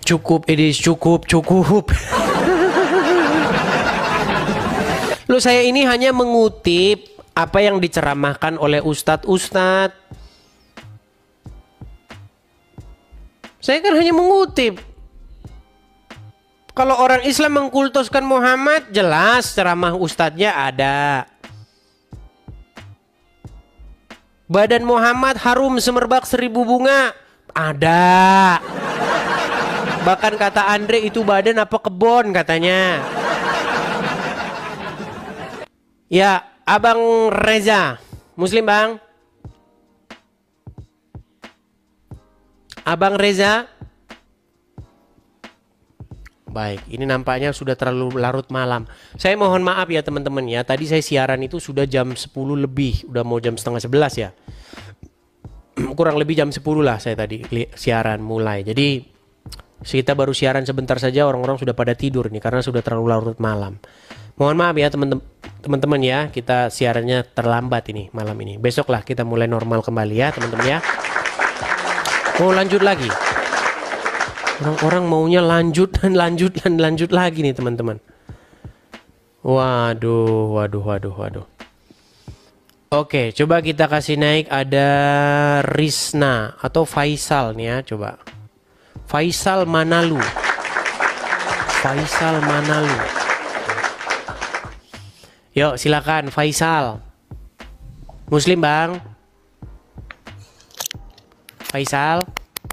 Cukup Edis, cukup. Loh, saya ini hanya mengutip apa yang diceramahkan oleh ustadz-ustadz. Saya kan hanya mengutip. Kalau orang Islam mengkultuskan Muhammad, jelas ceramah ustadznya ada. Badan Muhammad harum semerbak 1000 bunga, ada. Bahkan kata Andre itu badan apa kebon katanya. Ya, Abang Reza, Muslim bang? Abang Reza? Baik, ini nampaknya sudah terlalu larut malam. Saya mohon maaf ya teman-teman ya. Tadi saya siaran itu sudah jam 10 lebih. Udah mau jam setengah 11 ya. Kurang lebih jam 10 lah saya tadi siaran mulai. Jadi kita baru siaran sebentar saja, orang-orang sudah pada tidur nih karena sudah terlalu larut malam. Mohon maaf ya teman-teman ya. Kita siarannya terlambat ini malam ini. Besok lah kita mulai normal kembali ya teman-teman ya. Mau lanjut lagi? Orang-orang maunya lanjut dan lanjut dan lanjut lagi nih teman-teman. Waduh. Oke, coba kita kasih naik ada Risna atau Faisal nih ya, coba. Faisal Manalu. Yuk, silakan Faisal. Muslim, Bang. Faisal.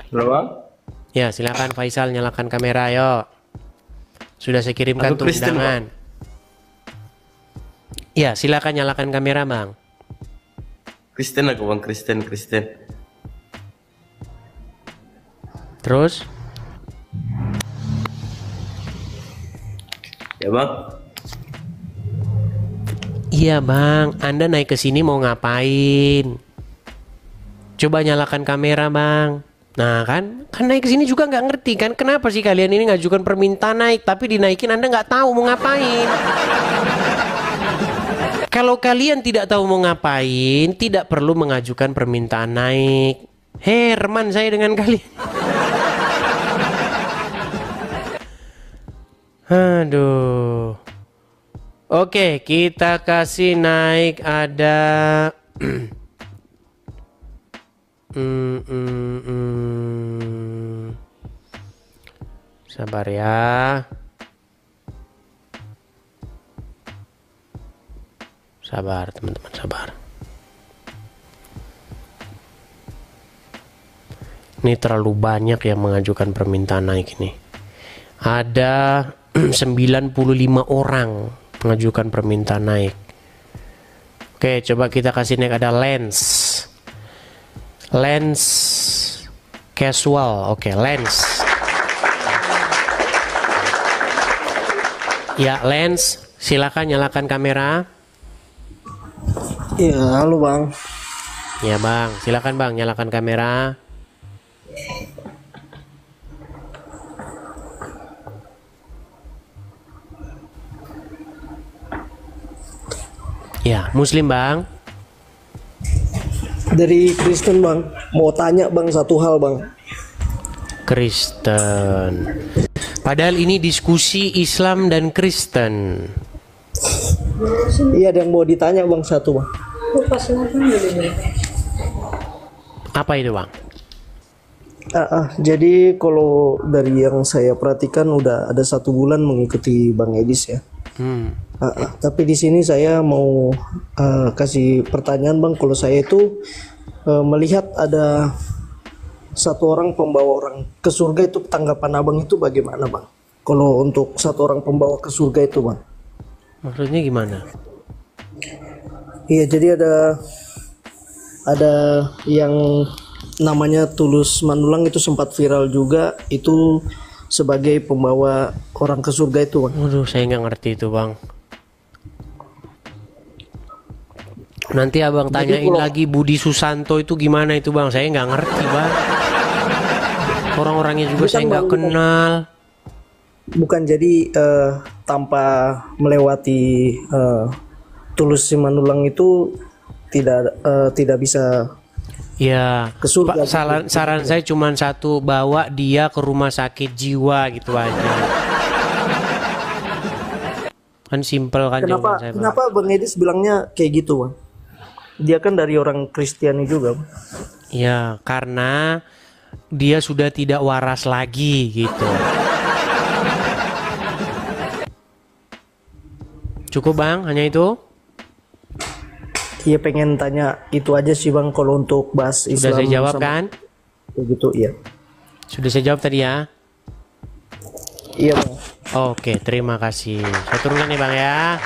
Halo, Bang. Ya, silakan Faisal, nyalakan kamera, yuk. Sudah saya kirimkan Aku Kristen, undangan. Ya, silakan nyalakan kamera, Bang. Kristen aku, Bang. Kristen. Terus? Ya, Bang. Iya, Bang. Anda naik ke sini mau ngapain? Coba nyalakan kamera, Bang. Nah, kan naik ke sini juga nggak ngerti kan? Kenapa sih kalian ini ngajukan permintaan naik, tapi dinaikin Anda nggak tahu mau ngapain? Kalau kalian tidak tahu mau ngapain, tidak perlu mengajukan permintaan naik. Herman saya dengan kalian. Aduh. Oke, kita kasih naik ada sabar ya. Sabar teman-teman, sabar. Ini terlalu banyak yang mengajukan permintaan naik ini. Ada 95 orang mengajukan permintaan naik. Oke, coba kita kasih naik ada Lens Casual. Oke, Lens. Ya, Lens, silakan nyalakan kamera. Iya, halo Bang. Ya Bang, silakan Bang, nyalakan kamera. Ya, Muslim Bang. Dari Kristen Bang. Mau tanya Bang satu hal Bang. Kristen. Padahal ini diskusi Islam dan Kristen. Iya, ada yang mau ditanya Bang satu Bang. Apa itu Bang? Jadi kalau dari yang saya perhatikan udah ada 1 bulan mengikuti Bang Edis ya. Tapi di sini saya mau kasih pertanyaan Bang. Kalau saya itu melihat ada 1 orang pembawa orang ke surga, itu tanggapan Abang itu bagaimana Bang? Kalau untuk 1 orang pembawa ke surga itu Bang? Maksudnya gimana? Iya, jadi ada yang namanya Tulus Manulang itu sempat viral juga, itu sebagai pembawa orang ke surga itu Bang. Waduh, saya nggak ngerti itu Bang. Nanti Abang tanyain lagi Budi Susanto itu gimana itu Bang. Saya nggak ngerti Bang. Orang-orangnya juga saya nggak kenal. Bukan, jadi tanpa melewati Tulus Simanulang itu tidak bisa ya ke surga. Pak, saran saya cuma satu, bawa dia ke rumah sakit jiwa gitu aja. Kan simpel kan jawaban saya. Kenapa Bang Edis bilangnya kayak gitu Bang? Dia kan dari orang Kristiani juga Bang. Ya karena dia sudah tidak waras lagi gitu. Cukup Bang, hanya itu? Iya, pengen tanya itu aja sih Bang, kalau untuk bahas Islam. Sudah saya jawab kan? Begitu, iya. Sudah saya jawab tadi ya? Iya Bang. Oke, terima kasih. Saya turunkan nih Bang ya.